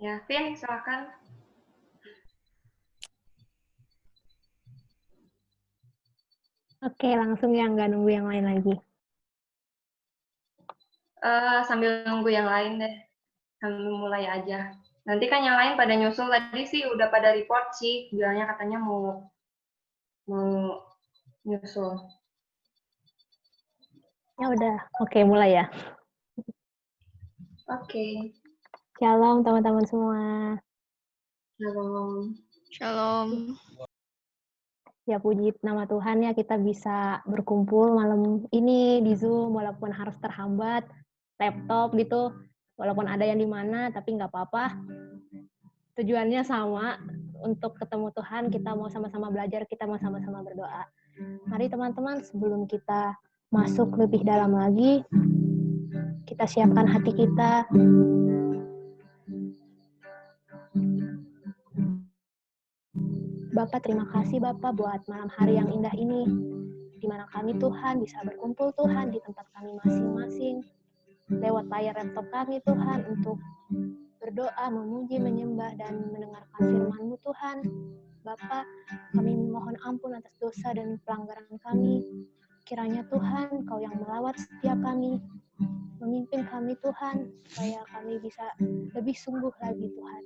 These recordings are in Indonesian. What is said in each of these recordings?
Ya, Vin, silakan. Oke, langsung ya, nggak nunggu yang lain lagi. Sambil nunggu yang lain deh. Sambil mulai aja. Nanti kan yang lain pada nyusul. Tadi sih udah pada report sih. Bilangnya katanya mau nyusul. Ya udah, oke mulai ya. Oke. Shalom teman-teman semua. Shalom. Shalom. Ya puji nama Tuhan ya kita bisa berkumpul malam ini di Zoom walaupun harus terhambat laptop gitu. Walaupun ada yang di mana tapi nggak apa-apa. Tujuannya sama untuk ketemu Tuhan, kita mau sama-sama belajar, kita mau sama-sama berdoa. Mari teman-teman sebelum kita masuk lebih dalam lagi, kita siapkan hati kita. Bapak, terima kasih Bapak buat malam hari yang indah ini, di mana kami Tuhan bisa berkumpul Tuhan di tempat kami masing-masing, lewat layar laptop kami Tuhan untuk berdoa, memuji, menyembah, dan mendengarkan firman-Mu Tuhan. Bapak, kami mohon ampun atas dosa dan pelanggaran kami. Kiranya Tuhan, Kau yang melawat setiap kami, memimpin kami Tuhan, supaya kami bisa lebih sungguh lagi Tuhan.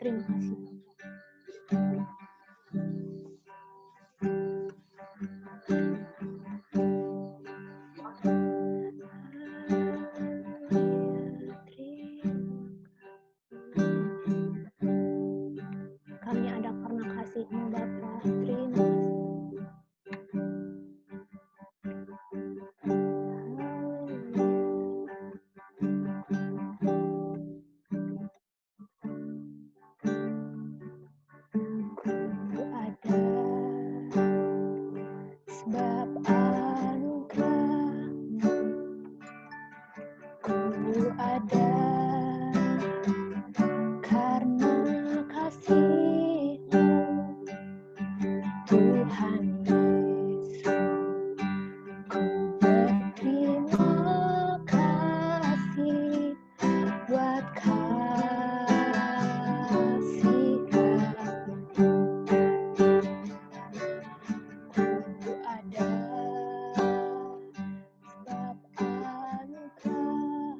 Terima kasih Bapak. Kami ada karena kasih-Mu Bapa. Terima kasih. Ku ada sebab anugerah-Mu. Ku ada karena kasih-Mu, Tuhan Yesus. Ku berterima kasih buat kasih-Mu. Ku ada sebab anugerah-Mu.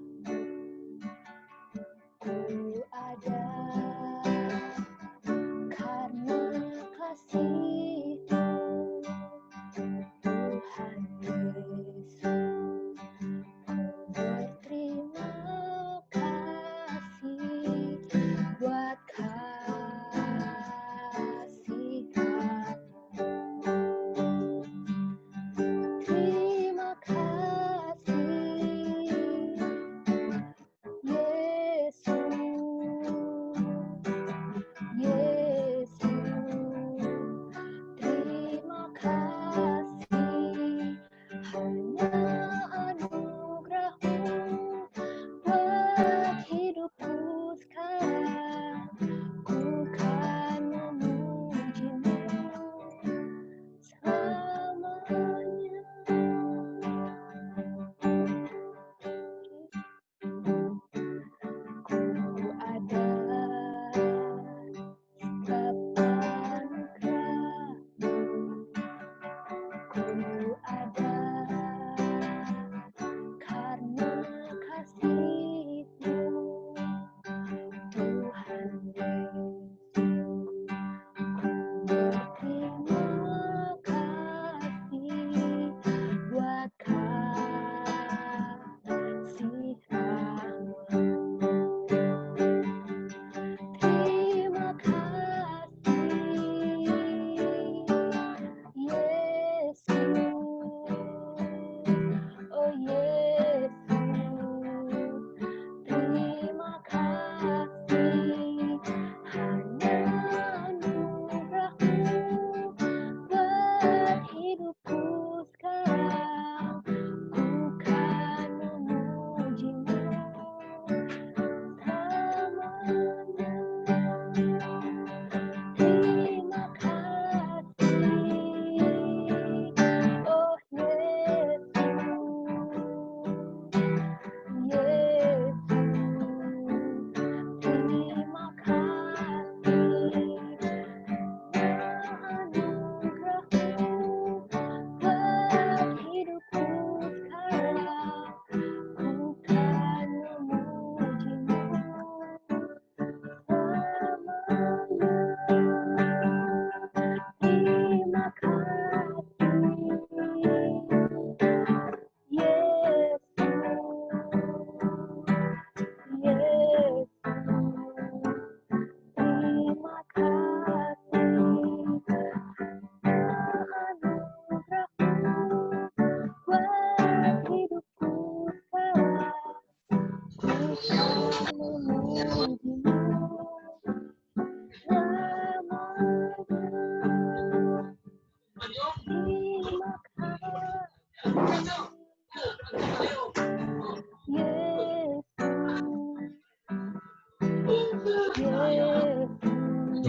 Gue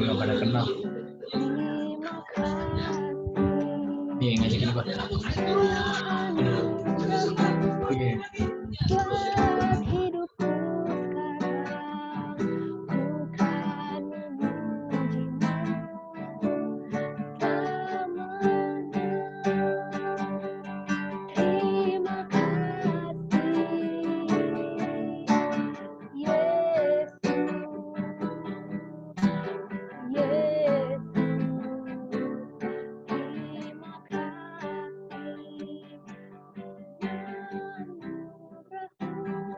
gak pada kenal. Nih ngajakin gue. Oke. Buat hidupku sekarang, ku kan memujimu selamanya. Terima kasih, Yesus, Yesus. Terima kasih anugerahmu.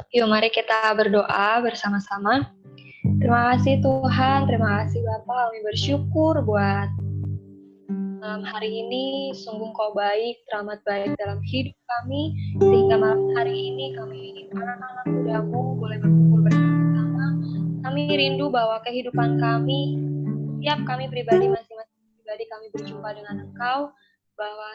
Yuk mari kita berdoa bersama-sama. Terima kasih Tuhan, terima kasih Bapa, kami bersyukur buat malam hari ini. Sungguh Kau baik, teramat baik dalam hidup kami, sehingga malam hari ini kami anak-anak mudamu boleh berkumpul bersama-sama. Kami rindu bahwa kehidupan kami, setiap kami pribadi, masing-masing pribadi kami berjumpa dengan Engkau, bahwa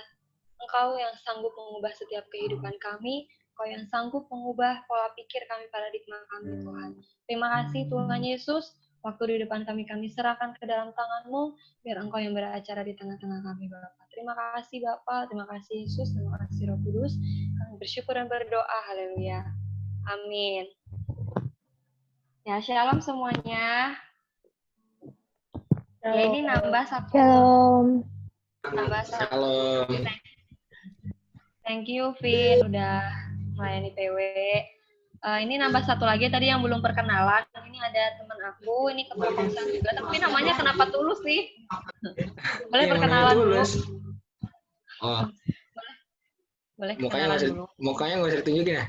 Engkau yang sanggup mengubah setiap kehidupan kami, Engkau yang sanggup mengubah pola pikir kami, paradigma kami, Tuhan. Terima kasih Tuhan Yesus, waktu di depan kami serahkan ke dalam tangan-Mu, biar Engkau yang beracara di tengah-tengah kami, Bapa. Terima kasih Bapa, terima kasih Yesus, terima kasih Roh Kudus. Kami bersyukur dan berdoa, haleluya. Amin. Ya, shalom semuanya. Ya, ini nambah satu. Shalom. Nambah satu. Shalom. Thank you, Vin, udah melayani PW. Ini nambah satu lagi tadi yang belum perkenalan. Ini ada teman aku, ini ketua komsel juga. Tapi namanya kenapa Tulus sih? Boleh perkenalan dulu? Oh, Boleh mukanya kenalan dulu. nggak usah ditunjukin ya?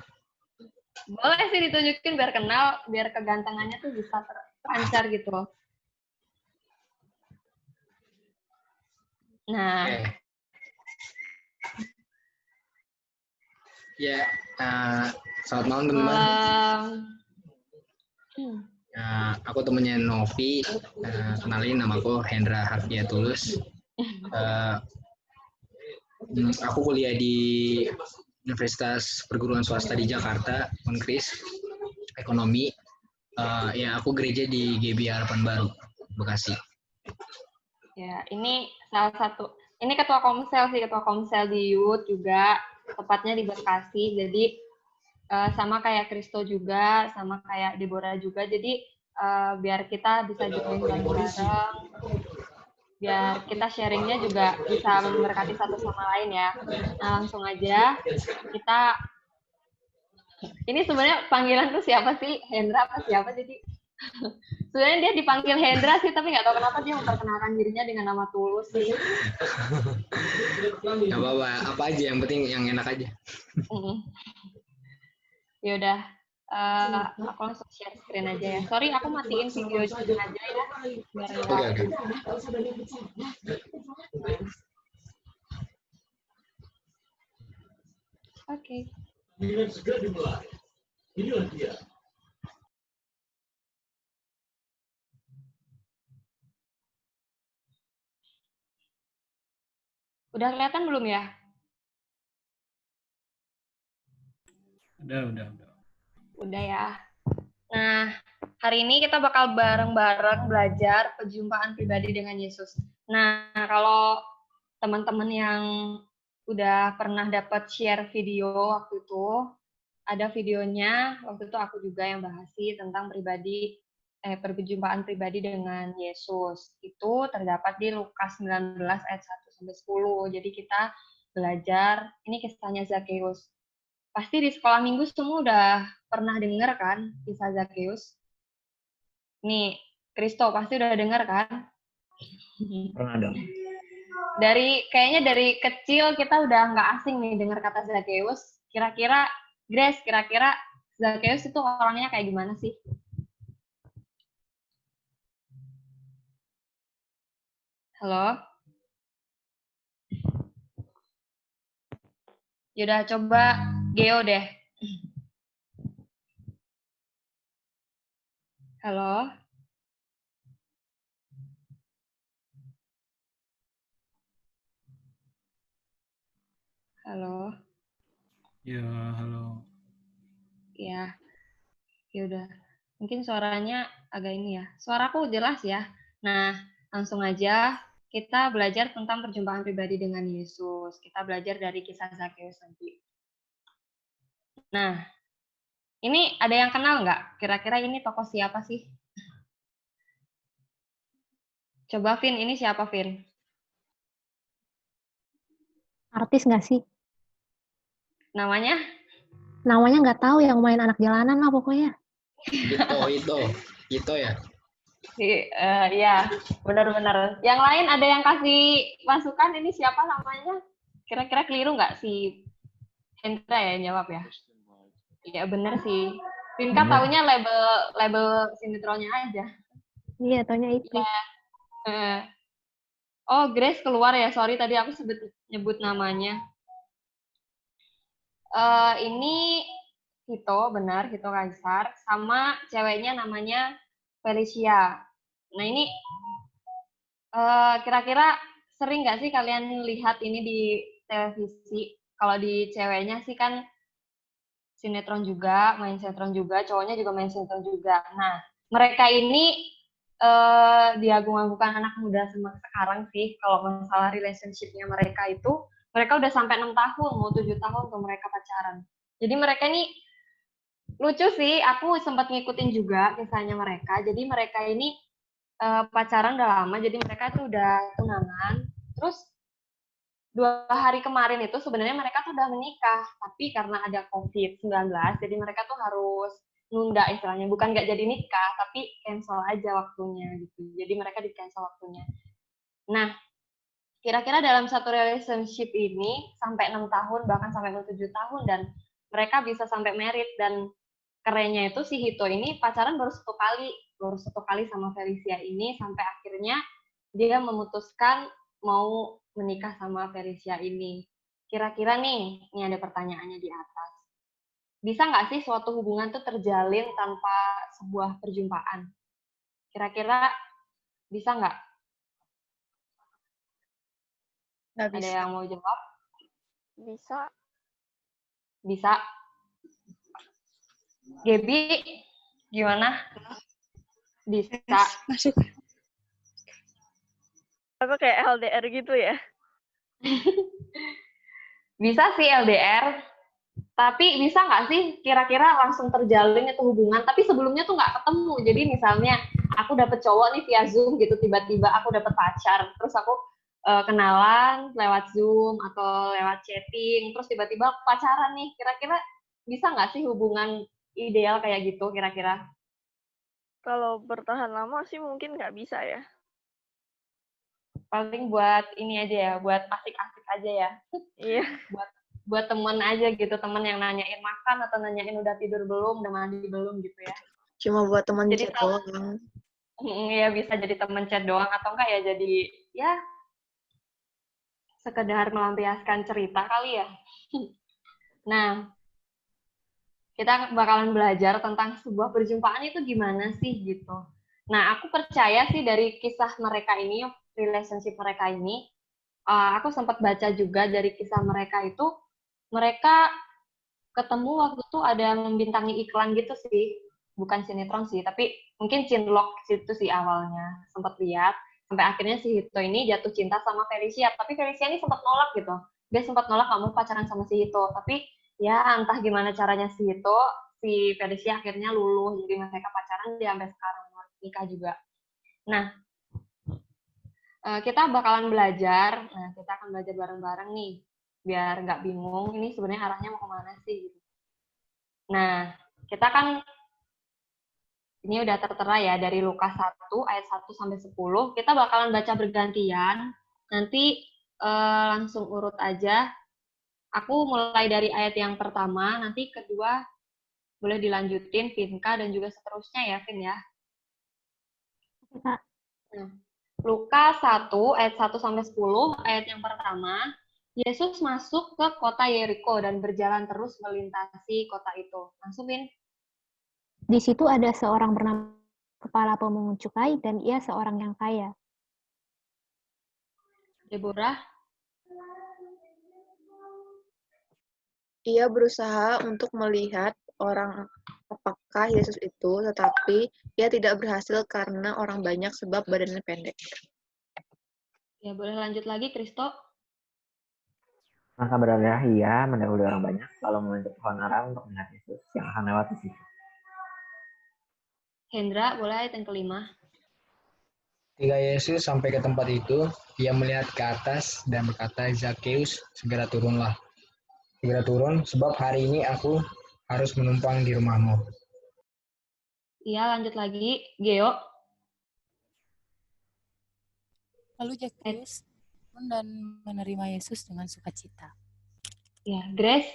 Boleh sih ditunjukin biar kenal, biar kegantengannya tuh bisa terpancar gitu loh. Nah, Ya, selamat malam teman-teman. Aku temennya Novi. Kenalin, nama aku Hendra Harvia Tulus. Aku kuliah di Universitas Perguruan Swasta di Jakarta, Unkris, Ekonomi. Ya, aku gereja di GB Harapan Baru, Bekasi. Ya, ini salah satu. Ini ketua komsel di Youth juga, tepatnya di Bekasi. Jadi sama kayak Kristo juga, sama kayak Deborah juga. Jadi biar kita bisa join bareng-bareng, biar kita sharingnya juga bisa memberkati satu sama lain ya. Nah, langsung aja kita. Ini sebenarnya panggilan tuh siapa sih? Hendra apa siapa? Jadi sebenarnya dia dipanggil Hendra sih, tapi nggak tahu kenapa dia memperkenalkan dirinya dengan nama Tulus sih. Gak apa-apa, apa aja yang penting yang enak aja. Yaudah, aku langsung share screen aja ya. Sorry, aku matiin video aja ya. Biar Oke. Oke. Dengan segera dimulai. Inilah dia. Udah kelihatan belum ya? Udah. Udah ya. Nah, hari ini kita bakal bareng-bareng belajar perjumpaan pribadi dengan Yesus. Nah, kalau teman-teman yang udah pernah dapat share video waktu itu, ada videonya, waktu itu aku juga yang bahas sih tentang perjumpaan pribadi dengan Yesus. Itu terdapat di Lukas 19 ayat 1-10. Jadi kita belajar, ini kisahnya Zakheus. Pasti di sekolah minggu semua udah pernah dengar kan kisah Zakheus? Nih, Kristo pasti udah dengar kan? Pernah dong. Kayaknya dari kecil kita udah nggak asing nih dengar kata Zakheus. Kira-kira Zakheus itu orangnya kayak gimana sih? Halo? Yaudah, coba Geo deh. Halo? Halo? Ya, halo. Ya, yaudah. Mungkin suaranya agak ini ya. Suaraku jelas ya. Nah, langsung aja kita belajar tentang perjumpaan pribadi dengan Yesus. Kita belajar dari kisah Zakheus nanti. Nah, ini ada yang kenal nggak? Kira-kira ini tokoh siapa sih? Coba, Vin, ini siapa, Vin? Artis nggak sih? Namanya? Namanya nggak tahu, yang main anak jalanan lah pokoknya. Itu ya. Iya, benar-benar. Yang lain ada yang kasih masukan, ini siapa namanya? Kira-kira keliru nggak si Hendra ya jawab ya? Iya bener sih. Pinka taunya label sinetronnya aja. Iya, taunya itu. Iya. Oh, Grace keluar ya. Sorry tadi aku sebut nyebut namanya. Ini Hito, benar, Hito Kaisar. Sama ceweknya namanya Felicia. Nah, ini kira-kira sering nggak sih kalian lihat ini di televisi? Kalau di ceweknya sih kan sinetron juga, main sinetron juga, cowoknya juga main sinetron juga. Nah, mereka ini diagung-agungkan anak muda sekarang sih, kalau masalah relationship-nya mereka itu, mereka udah sampai 6 tahun, mau 7 tahun tuh mereka pacaran. Jadi mereka ini lucu sih, aku sempat ngikutin juga kisahnya mereka. Jadi mereka ini pacaran udah lama, jadi mereka tuh udah tunangan. Terus 2 hari kemarin itu sebenarnya mereka tuh udah menikah, tapi karena ada COVID-19, jadi mereka tuh harus nunda istilahnya. Bukan nggak jadi nikah, tapi cancel aja waktunya gitu. Jadi mereka di cancel waktunya. Nah, kira-kira dalam satu relationship ini sampai 6 tahun, bahkan sampai 7 tahun, dan mereka bisa sampai merit. Dan kerennya itu si Hito ini pacaran baru satu kali sama Felicia ini, sampai akhirnya dia memutuskan mau menikah sama Felicia ini. Kira-kira nih, ini ada pertanyaannya di atas. Bisa nggak sih suatu hubungan tuh terjalin tanpa sebuah perjumpaan? Kira-kira bisa nggak? Nggak Ada bisa. yang mau jawab? Bisa. Bisa. Gaby, gimana? Bisa. Masuk. Apa kayak LDR gitu ya? Bisa sih LDR, tapi bisa nggak sih kira-kira langsung terjalin itu hubungan, tapi sebelumnya tuh nggak ketemu. Jadi misalnya aku dapet cowok nih via Zoom gitu, tiba-tiba aku dapet pacar, terus aku kenalan lewat Zoom atau lewat chatting, terus tiba-tiba pacaran nih. Kira-kira bisa nggak sih hubungan ideal kayak gitu kira-kira? Kalau bertahan lama sih mungkin nggak bisa ya. Paling buat ini aja ya, buat asik-asik aja ya. Iya. buat temen aja gitu, temen yang nanyain makan atau nanyain udah tidur belum, udah mandi belum gitu ya. Cuma buat teman Jadi chat doang. ya bisa jadi temen chat doang, atau enggak ya jadi ya sekedar melampiaskan cerita kali ya. Nah, kita bakalan belajar tentang sebuah perjumpaan itu gimana sih gitu. Nah, aku percaya sih dari kisah mereka ini, relationship mereka ini, aku sempat baca juga dari kisah mereka itu, mereka ketemu waktu itu ada membintangi iklan gitu sih, bukan sinetron sih, tapi mungkin cinlok situ sih awalnya, sempat lihat, sampai akhirnya si Hito ini jatuh cinta sama Felicia, tapi Felicia ini sempat nolak gitu, dia sempat nolak kamu pacaran sama si Hito, tapi ya entah gimana caranya si Hito, si Felicia akhirnya luluh, jadi mereka pacaran dia sampai sekarang, nikah juga. Nah, kita bakalan belajar, nah kita akan belajar bareng-bareng nih, biar nggak bingung, ini sebenarnya arahnya mau kemana sih gitu. Nah, kita kan ini udah tertera ya dari Lukas 1 ayat 1 sampai 10. Kita bakalan baca bergantian. Nanti langsung urut aja. Aku mulai dari ayat yang pertama, nanti kedua boleh dilanjutin Vinka dan juga seterusnya ya, Vin ya. Kak. Nah, Lukas 1 ayat 1 sampai 10, ayat yang pertama, Yesus masuk ke kota Yeriko dan berjalan terus melintasi kota itu. Langsung, Vin. Di situ ada seorang bernama kepala pemungut cukai dan ia seorang yang kaya. Deborah. Ia berusaha untuk melihat orang apakah Yesus itu, tetapi ia tidak berhasil karena orang banyak sebab badannya pendek. Ya, boleh lanjut lagi, Kristo. Maka beralihlah ia mendahului orang banyak, lalu memanjat pohon ara untuk melihat Yesus yang akan lewat di situ. Hendra, boleh ayat yang kelima. Ketika Yesus sampai ke tempat itu, ia melihat ke atas dan berkata, Zakheus, segera turunlah. Segera turun, sebab hari ini aku harus menumpang di rumahmu. Iya, lanjut lagi. Geo. Lalu Zakheus turun dan menerima Yesus dengan sukacita. Ya, Grace.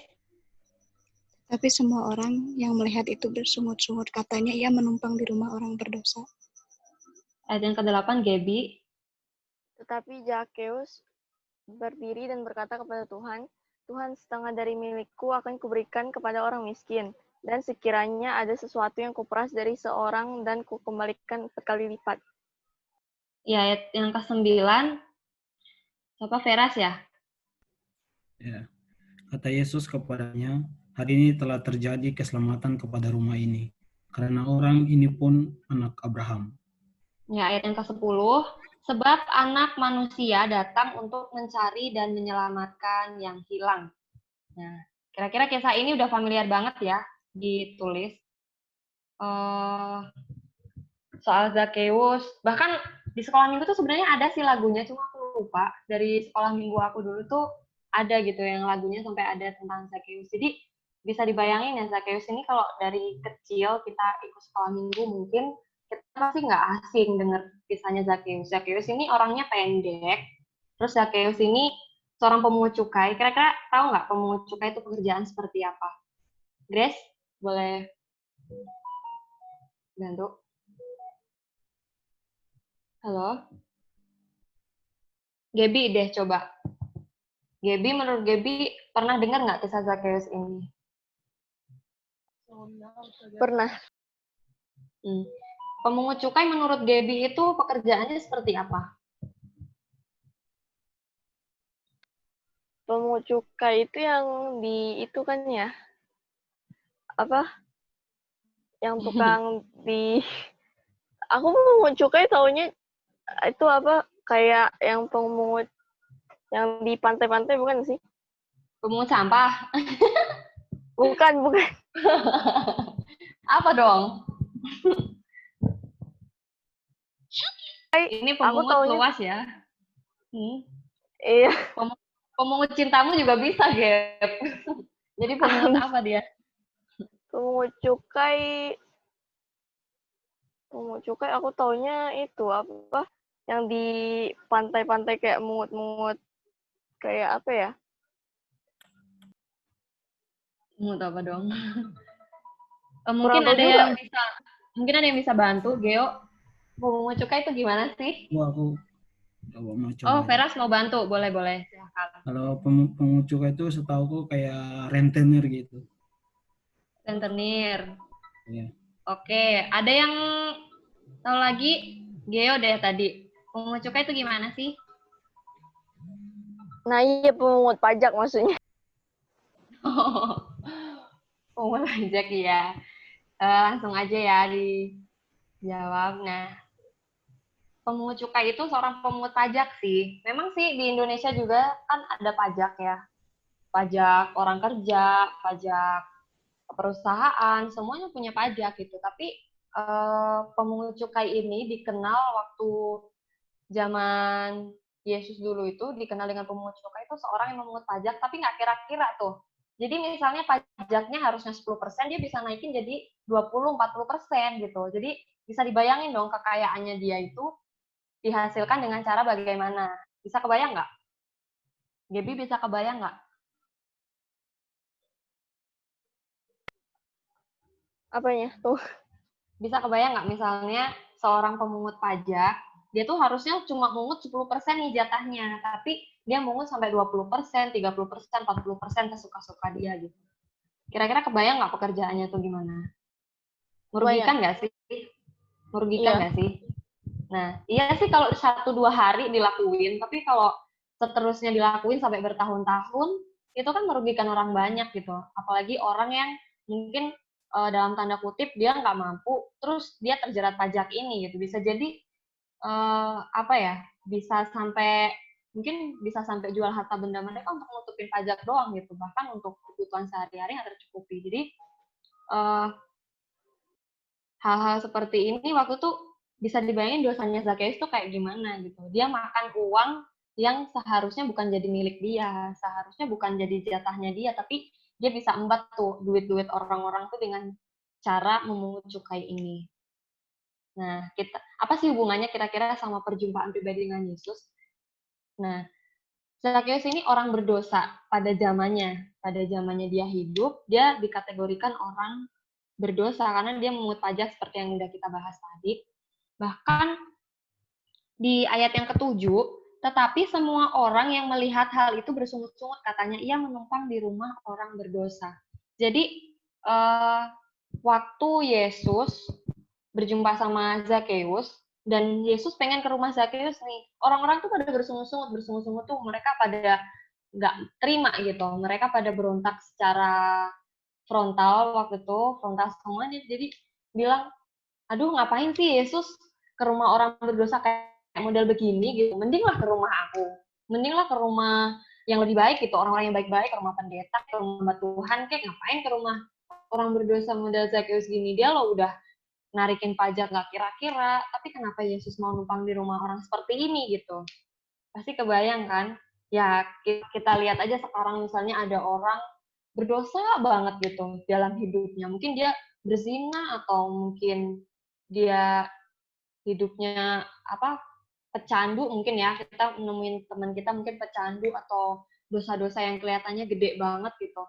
Tapi semua orang yang melihat itu bersungut-sungut, katanya ia menumpang di rumah orang berdosa. Ayat yang ke-8, Gaby. Tetapi Zakeus berdiri dan berkata kepada Tuhan, Tuhan, setengah dari milikku akan kuberikan kepada orang miskin. Dan sekiranya ada sesuatu yang kuperas dari seorang dan kukembalikan berkali lipat. Ya, ayat yang ke-9. Siapa Veras ya? Ya. Kata Yesus kepadanya, hari ini telah terjadi keselamatan kepada rumah ini, karena orang ini pun anak Abraham. Ya, ayat yang ke-10. Sebab anak manusia datang untuk mencari dan menyelamatkan yang hilang. Nah, kira-kira kisah ini udah familiar banget ya ditulis. Soal Zakeus. Bahkan di sekolah minggu tuh sebenarnya ada sih lagunya, cuma aku lupa. Dari sekolah minggu aku dulu tuh ada gitu yang lagunya sampai ada tentang Zakeus. Jadi bisa dibayangin ya, Zakeus ini kalau dari kecil kita ikut sekolah minggu mungkin kita pasti nggak asing dengar kisahnya Zakeus. Zakeus ini orangnya pendek, terus Zakeus ini seorang pemungut cukai. Kira-kira tahu nggak pemungut cukai itu pekerjaan seperti apa? Grace, boleh bantu? Halo? Gaby deh coba. Gaby, menurut Gaby, pernah dengar nggak kisah Zakeus ini? Pernah. Pemungut cukai menurut Gaby itu pekerjaannya seperti apa? Pemungut cukai itu yang di itu kan ya, apa? Yang tukang di, aku pemungut cukai taunya itu apa? Kayak yang pemungut yang di pantai-pantai bukan sih? Pemungut sampah. Bukan. Apa dong? Ini pemungut luas ya. Iya. Pemungut cintamu juga bisa, Gap. Jadi pemungut apa dia? Pemungut cukai aku taunya itu apa? Yang di pantai-pantai kayak mungut-mungut kayak apa ya? Mungut apa dong? Mungkin ada yang bisa bantu, Geo. Pemungut cukai itu gimana sih? Aku mau coba. Oh, Veras mau bantu, boleh. Kalau pemungut cukai itu setauku kayak rentenir gitu. Rentenir. Iya. Oke, ada yang tahu lagi? Geo deh tadi. Pemungut cukai itu gimana sih? Nah, iya pemungut pajak maksudnya. Pemungut pajak ya. Langsung aja ya dijawab. Nah, pemungut cukai itu seorang pemungut pajak sih. Memang sih di Indonesia juga kan ada pajak ya. Pajak orang kerja, pajak perusahaan, semuanya punya pajak gitu. Tapi pemungut cukai ini dikenal waktu zaman Yesus dulu itu dikenal dengan pemungut cukai itu seorang yang memungut pajak tapi nggak kira-kira tuh. Jadi misalnya pajaknya harusnya 10%, dia bisa naikin jadi 20-40% gitu. Jadi bisa dibayangin dong kekayaannya dia itu dihasilkan dengan cara bagaimana. Bisa kebayang nggak? Gaby bisa kebayang nggak? Apanya tuh? Bisa kebayang nggak misalnya seorang pemungut pajak, dia tuh harusnya cuma mungut 10% nih jatahnya, tapi dia mungut sampai 20%, 30%, 40% kesuka-suka dia gitu. Kira-kira kebayang nggak pekerjaannya tuh gimana? Merugikan nggak sih? Merugikan nggak sih? Nah, iya sih kalau 1-2 hari dilakuin, tapi kalau seterusnya dilakuin sampai bertahun-tahun, itu kan merugikan orang banyak gitu. Apalagi orang yang mungkin dalam tanda kutip dia nggak mampu, terus dia terjerat pajak ini gitu. Bisa jadi apa ya? Mungkin bisa sampai jual harta benda mereka untuk nutupin pajak doang gitu. Bahkan untuk kebutuhan sehari-hari nggak tercukupi. Jadi hal-hal seperti ini waktu tuh bisa dibayangin dosanya Zakeus tuh kayak gimana gitu. Dia makan uang yang seharusnya bukan jadi milik dia, seharusnya bukan jadi jatahnya dia, tapi dia bisa embat tuh duit-duit orang-orang tuh dengan cara memungut cukai ini. Nah, apa sih hubungannya kira-kira sama perjumpaan pribadi dengan Yesus? Nah, Zakeus ini orang berdosa pada zamannya. pada zamannya dia hidup, dia dikategorikan orang berdosa karena dia memungut pajak seperti yang udah kita bahas tadi. Bahkan di ayat yang ke-7, tetapi semua orang yang melihat hal itu bersungut-sungut, katanya ia menumpang di rumah orang berdosa. Jadi waktu Yesus berjumpa sama Zakheus, dan Yesus pengen ke rumah Zakheus nih, orang-orang tuh pada bersungut-sungut tuh mereka pada nggak terima gitu, mereka pada berontak secara frontal waktu itu, frontal semuanya, jadi bilang, aduh ngapain sih Yesus ke rumah orang berdosa kayak model begini gitu, mendinglah ke rumah aku, mendinglah ke rumah yang lebih baik gitu, orang-orang yang baik-baik, ke rumah pendeta, ke rumah Tuhan, kayak ngapain ke rumah orang berdosa model Zakheus gini, dia loh udah narikin pajak nggak kira-kira, tapi kenapa Yesus mau numpang di rumah orang seperti ini gitu. Pasti kebayang kan? Ya kita lihat aja sekarang misalnya ada orang berdosa banget gitu dalam hidupnya. Mungkin dia berzina atau mungkin dia hidupnya pecandu mungkin ya. Kita nemuin teman kita mungkin pecandu atau dosa-dosa yang kelihatannya gede banget gitu.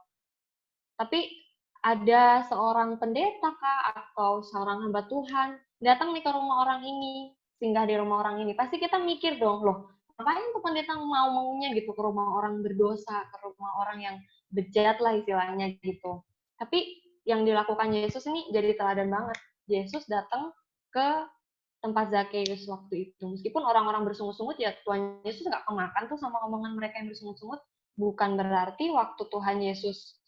Tapi ada seorang pendeta kah atau seorang hamba Tuhan datang nih ke rumah orang ini, singgah di rumah orang ini, pasti kita mikir dong, loh ngapain tuh pendeta maunya gitu ke rumah orang berdosa, ke rumah orang yang bejat lah istilahnya gitu. Tapi yang dilakukan Yesus ini jadi teladan banget. Yesus datang ke tempat Zakheus waktu itu. Meskipun orang-orang bersungut-sungut, ya Tuhan Yesus nggak kemakan tuh sama omongan mereka yang bersungut-sungut. Bukan berarti waktu Tuhan Yesus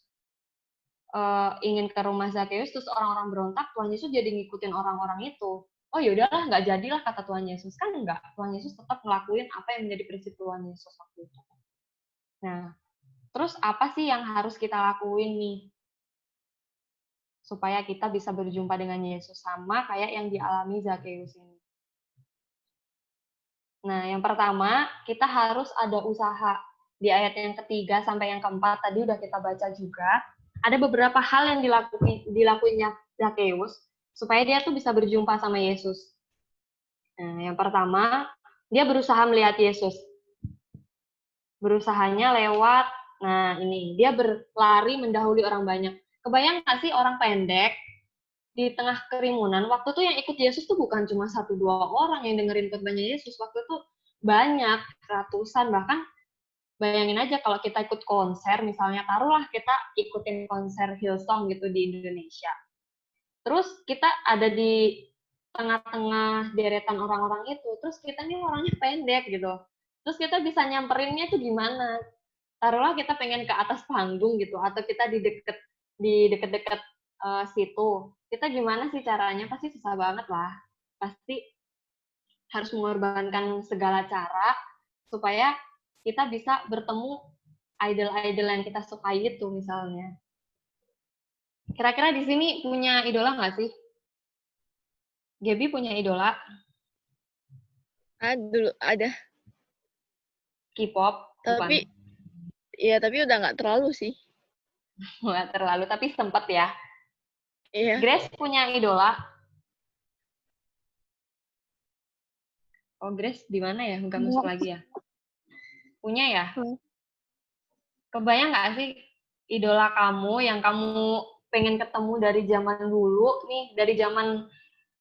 ingin ke rumah Zakheus, terus orang-orang berontak, Tuhan Yesus jadi ngikutin orang-orang itu. Oh yaudahlah, nggak jadilah kata Tuhan Yesus. Kan enggak, Tuhan Yesus tetap ngelakuin apa yang menjadi prinsip Tuhan Yesus waktu itu. Nah, terus apa sih yang harus kita lakuin nih? Supaya kita bisa berjumpa dengan Yesus, sama kayak yang dialami Zakheus ini. Nah, yang pertama, kita harus ada usaha. Di ayat yang ketiga sampai yang keempat, tadi udah kita baca juga, ada beberapa hal yang dilakuinnya Zakheus supaya dia tuh bisa berjumpa sama Yesus. Nah, yang pertama, dia berusaha melihat Yesus. Berusahanya lewat, nah ini, dia berlari mendahului orang banyak. Kebayang nggak sih orang pendek di tengah kerumunan, waktu itu yang ikut Yesus tuh bukan cuma 1-2 orang yang dengerin khotbahnya Yesus, waktu itu banyak, ratusan, bahkan bayangin aja kalau kita ikut konser, misalnya taruhlah kita ikutin konser Hillsong gitu di Indonesia. Terus kita ada di tengah-tengah deretan orang-orang itu, terus kita nih orangnya pendek gitu. Terus kita bisa nyamperinnya tuh gimana? Taruhlah kita pengen ke atas panggung gitu, atau kita di deket-deket situ. Kita gimana sih caranya? Pasti susah banget lah. Pasti harus mengorbankan segala cara supaya kita bisa bertemu idol-idol yang kita sukai itu misalnya. Kira-kira di sini punya idola nggak sih? Gaby punya idola? Dulu ada. K-pop? Tapi, ya tapi udah nggak terlalu sih. Nggak terlalu, tapi sempet ya. Iya. Grace punya idola? Oh, Grace di mana ya? Nggak masuk lagi ya? Punya ya? Kebayang nggak sih idola kamu yang kamu pengen ketemu dari zaman dulu nih, dari zaman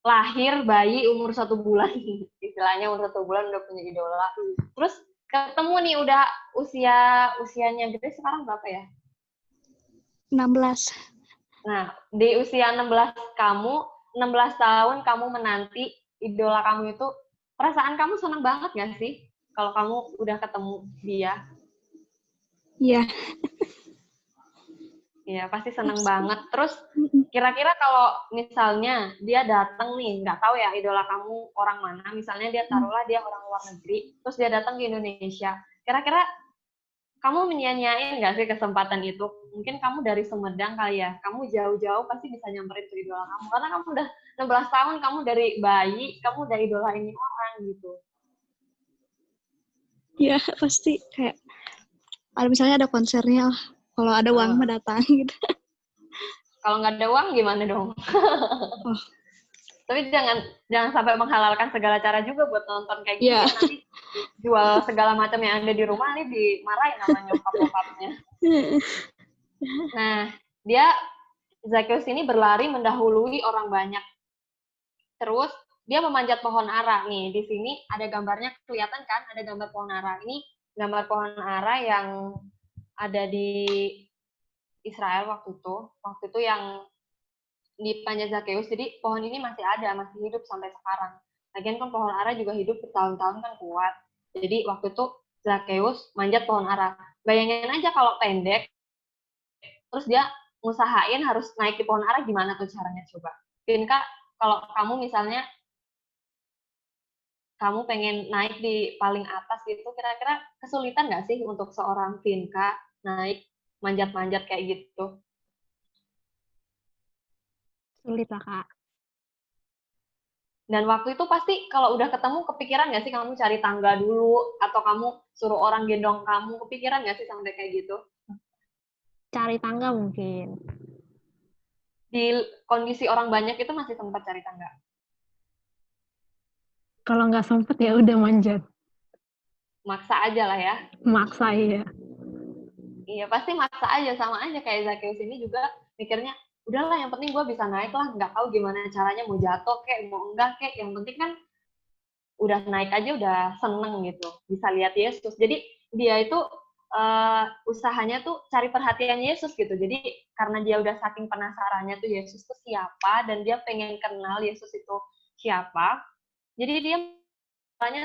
lahir bayi umur 1 bulan, istilahnya umur 1 bulan udah punya idola. Terus ketemu nih udah usianya Grace sekarang berapa ya? 16. Nah, di usia 16 tahun kamu menanti idola kamu itu, perasaan kamu senang banget nggak sih kalau kamu udah ketemu dia? Iya. Iya, pasti seneng banget. Terus kira-kira kalau misalnya dia datang nih, nggak tahu ya idola kamu orang mana, misalnya dia taruhlah dia orang luar negeri, terus dia datang ke Indonesia. Kira-kira kamu menyanyiain nggak sih kesempatan itu? Mungkin kamu dari Sumedang kali ya, kamu jauh-jauh pasti bisa nyamperin ke idola kamu. Karena kamu udah 16 tahun, kamu dari bayi, kamu udah idolain orang gitu. Iya, pasti kayak ada misalnya ada konsernya, kalau ada uang mah datang gitu. Kalau nggak ada uang gimana dong? Tapi jangan sampai menghalalkan segala cara juga buat nonton kayak gitu. Nanti jual segala macam yang ada di rumah nih dimarahin sama nyokap-nyokapnya. Nah, Zakheus ini berlari mendahului orang banyak. Terus dia memanjat pohon ara. Nih, di sini ada gambarnya, kelihatan kan? Ada gambar pohon ara. Ini gambar pohon ara yang ada di Israel waktu itu. Waktu itu yang dipanjat Zakheus, jadi pohon ini masih ada, masih hidup sampai sekarang. Lagian kan pohon ara juga hidup bertahun-tahun kan kuat. Jadi waktu itu Zakheus manjat pohon ara. Bayangin aja kalau pendek, terus dia ngusahain harus naik di pohon ara, gimana tuh caranya coba? Pinka, kalau kamu misalnya kamu pengen naik di paling atas gitu, kira-kira kesulitan nggak sih untuk seorang Pinka naik manjat-manjat kayak gitu? Sulit lah, Kak. Dan waktu itu pasti kalau udah ketemu, kepikiran nggak sih kamu cari tangga dulu, atau kamu suruh orang gendong kamu, kepikiran nggak sih sampai kayak gitu? Cari tangga mungkin. Di kondisi orang banyak itu masih sempat cari tangga? Kalau nggak sempet ya udah manjat. Maksa aja lah ya? Maksa, iya. Iya, pasti maksa aja, sama aja kayak Zakheus ini juga mikirnya, udahlah yang penting gue bisa naik lah, nggak tahu gimana caranya, mau jatuh kek, mau enggak kek, yang penting kan udah naik aja udah seneng gitu, bisa lihat Yesus. Jadi dia itu usahanya tuh cari perhatian Yesus gitu. Jadi karena dia udah saking penasarannya tuh Yesus tuh siapa, dan dia pengen kenal Yesus itu siapa, jadi dia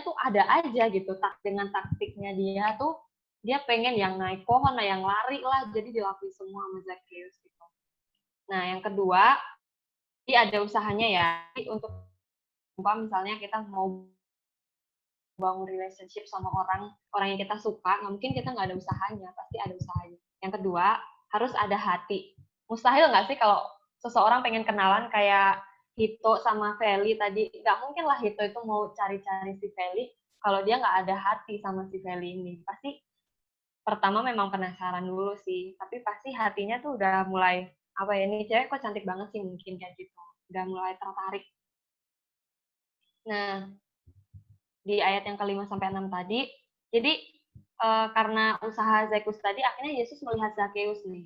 tuh ada aja gitu, dengan taktiknya dia tuh, dia pengen yang naik pohon lah, yang lari lah, jadi dilakuin semua sama Zakheus gitu. Nah, yang kedua, jadi ada usahanya ya, untuk misalnya kita mau bangun relationship sama orang yang kita suka, nggak mungkin kita nggak ada usahanya, pasti ada usahanya. Yang kedua, harus ada hati. Mustahil nggak sih kalau seseorang pengen kenalan kayak Hito sama Feli tadi, nggak mungkin lah Hito itu mau cari-cari si Feli kalau dia nggak ada hati sama si Feli ini. Pasti pertama memang penasaran dulu sih, tapi pasti hatinya tuh udah mulai, apa ya, ini cewek kok cantik banget sih, mungkin kayak gitu. Udah mulai tertarik. Nah, di ayat yang ke-5 sampai 6 tadi, jadi karena usaha Zakheus tadi, akhirnya Yesus melihat Zakheus nih.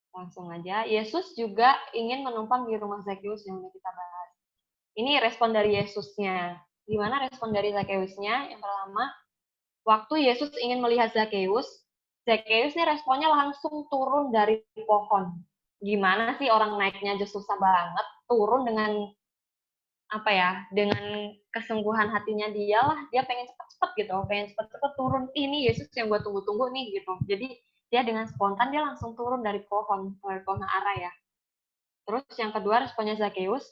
Langsung aja, Yesus juga ingin menumpang di rumah Zakheus yang udah kita bahas. Ini respon dari Yesusnya. Gimana respon dari Zakheusnya? Yang pertama, waktu Yesus ingin melihat Zakheus nih responnya langsung turun dari pohon. Gimana sih orang naiknya aja susah banget, turun dengan apa ya, dengan kesungguhan hatinya dia lah, dia pengen cepet-cepet gitu, pengen cepet-cepet turun, ini Yesus yang gue tunggu-tunggu nih gitu. Jadi dia dengan spontan dia langsung turun dari pohon ara ya. Terus yang kedua responnya Zakheus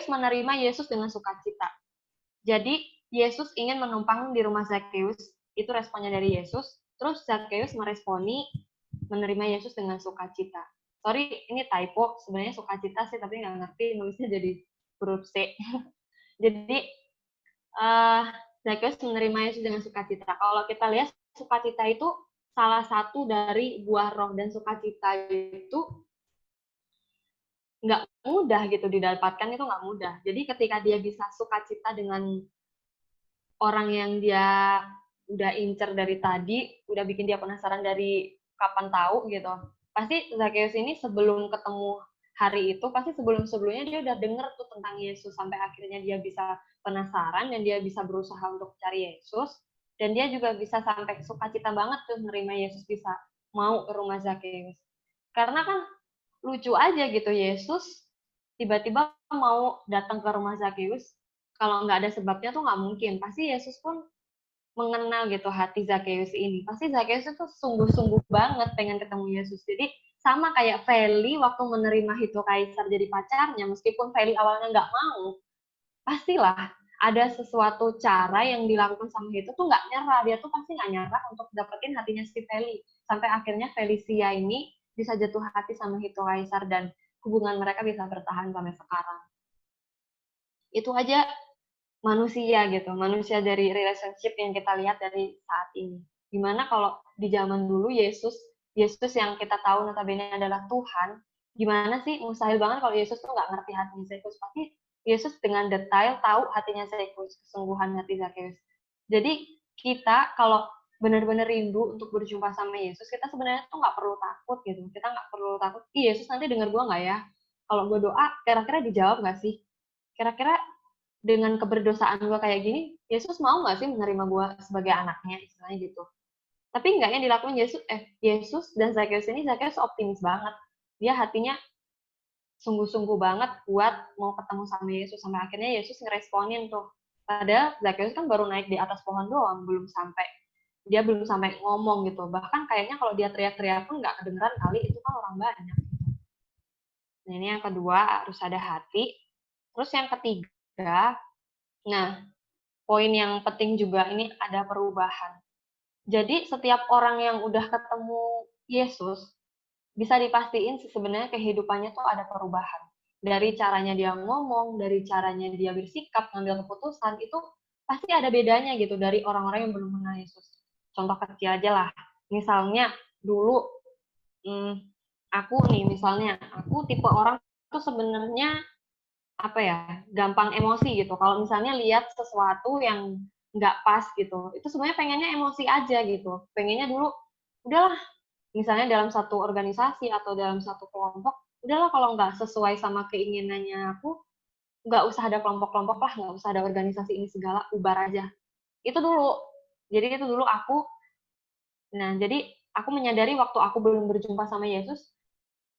menerima Yesus dengan sukacita. Jadi Yesus ingin menumpang di rumah Zakheus, itu responnya dari Yesus. Terus Zakheus meresponi menerima Yesus dengan sukacita. Sorry, ini typo, sebenarnya sukacita sih, tapi nggak ngerti nulisnya jadi huruf C. Jadi Zakheus menerima Yesus dengan sukacita. Kalau kita lihat, sukacita itu salah satu dari buah roh, dan sukacita itu nggak mudah gitu didapatkan, itu nggak mudah. Jadi ketika dia bisa sukacita dengan orang yang dia udah incer dari tadi, udah bikin dia penasaran dari kapan tahu gitu, pasti Zakheus ini sebelum ketemu hari itu, pasti sebelum-sebelumnya dia udah denger tuh tentang Yesus, sampai akhirnya dia bisa penasaran dan dia bisa berusaha untuk cari Yesus, dan dia juga bisa sampai sukacita banget tuh menerima Yesus, bisa mau ke rumah Zakheus. Karena kan lucu aja gitu, Yesus tiba-tiba mau datang ke rumah Zakheus, kalau nggak ada sebabnya tuh nggak mungkin. Pasti Yesus pun mengenal gitu hati Zakheus ini. Pasti Zakheus itu sungguh-sungguh banget pengen ketemu Yesus. Jadi sama kayak Feli waktu menerima Hito Kaisar jadi pacarnya, meskipun Feli awalnya nggak mau, pastilah ada sesuatu cara yang dilakukan sama Hito tuh nggak nyerah. Dia tuh pasti nggak nyerah untuk dapetin hatinya si Feli. Sampai akhirnya Felicia ini bisa jatuh hati sama Hito Kaisar, dan hubungan mereka bisa bertahan sampai sekarang. Itu aja manusia gitu, manusia dari relationship yang kita lihat dari saat ini. Gimana kalau di zaman dulu Yesus yang kita tahu notabene adalah Tuhan, gimana sih, mustahil banget kalau Yesus tuh nggak ngerti hatinya Zakheus. Pasti Yesus dengan detail tahu hatinya Zakheus, kesungguhan hati Zakheus. Jadi kita kalau benar-benar rindu untuk berjumpa sama Yesus, kita sebenarnya tuh nggak perlu takut gitu. Kita nggak perlu takut, ih Yesus nanti dengar gue nggak ya? Kalau gue doa, kira-kira dijawab nggak sih? Kira-kira dengan keberdosaan gue kayak gini, Yesus mau nggak sih menerima gue sebagai anaknya, istilahnya gitu. Tapi enggak yang dilakukan Yesus dan Zakheus ini, Zakheus optimis banget. Dia hatinya sungguh-sungguh banget buat mau ketemu sama Yesus, sampai akhirnya Yesus ngeresponin tuh. Padahal Zakheus kan baru naik di atas pohon doang, dia belum sampai ngomong gitu. Bahkan kayaknya kalau dia teriak-teriak pun nggak kedengeran kali, itu kan orang banyak. Nah, ini yang kedua, harus ada hati. Terus yang ketiga, nah, poin yang penting juga ini ada perubahan. Jadi setiap orang yang udah ketemu Yesus, bisa dipastiin sebenarnya kehidupannya tuh ada perubahan. Dari caranya dia ngomong, dari caranya dia bersikap, ngambil keputusan, itu pasti ada bedanya gitu dari orang-orang yang belum mengenal Yesus. Contoh kecil aja lah. Misalnya dulu aku tipe orang tuh sebenarnya apa ya, gampang emosi gitu. Kalau misalnya lihat sesuatu yang nggak pas gitu, itu sebenarnya pengennya emosi aja gitu. Pengennya dulu, udahlah, misalnya dalam satu organisasi atau dalam satu kelompok, udahlah kalau nggak sesuai sama keinginannya aku, nggak usah ada kelompok-kelompok lah, nggak usah ada organisasi ini segala, bubar aja. Itu dulu. Jadi itu dulu aku. Nah, jadi aku menyadari waktu aku belum berjumpa sama Yesus,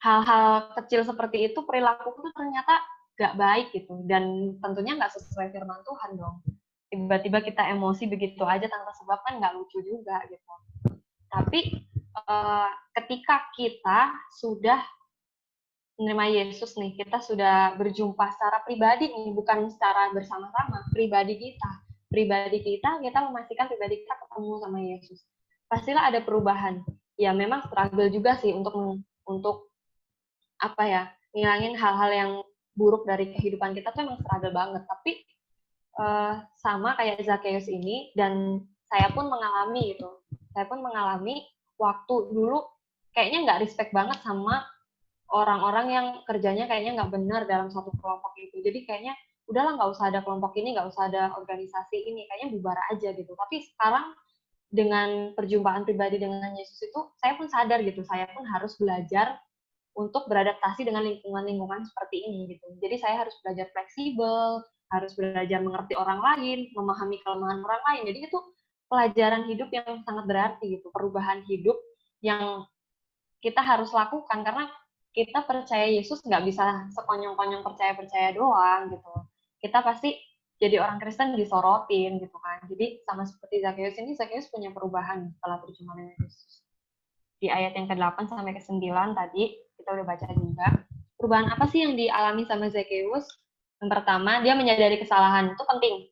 hal-hal kecil seperti itu, perilakuku tuh ternyata nggak baik gitu. Dan tentunya nggak sesuai firman Tuhan dong. Tiba-tiba kita emosi begitu aja tanpa sebab kan nggak lucu juga gitu. Tapi ketika kita sudah menerima Yesus nih, kita sudah berjumpa secara pribadi nih, bukan secara bersama-sama, pribadi kita memastikan pribadi kita ketemu sama Yesus. Pastilah ada perubahan. Ya memang struggle juga sih untuk apa ya, ngilangin hal-hal yang buruk dari kehidupan kita tuh emang struggle banget. Tapi sama kayak Zakheus ini, dan saya pun mengalami gitu. Saya pun mengalami waktu dulu kayaknya nggak respect banget sama orang-orang yang kerjanya kayaknya nggak benar dalam satu kelompok itu. Jadi kayaknya udahlah nggak usah ada kelompok ini, nggak usah ada organisasi ini, kayaknya bubar aja gitu. Tapi sekarang dengan perjumpaan pribadi dengan Yesus itu, saya pun sadar gitu, saya pun harus belajar untuk beradaptasi dengan lingkungan-lingkungan seperti ini gitu. Jadi saya harus belajar fleksibel, harus belajar mengerti orang lain, memahami kelemahan orang lain. Jadi itu pelajaran hidup yang sangat berarti gitu, perubahan hidup yang kita harus lakukan, karena kita percaya Yesus nggak bisa sekonyong-konyong percaya-percaya doang gitu. Kita pasti jadi orang Kristen disorotin gitu kan. Jadi sama seperti Zakheus ini, Zakheus punya perubahan setelah berjumpa dengan Yesus. Di ayat yang ke-8 sampai ke-9 tadi, kita udah baca juga. Perubahan apa sih yang dialami sama Zakheus? Yang pertama, dia menyadari kesalahan. Itu penting.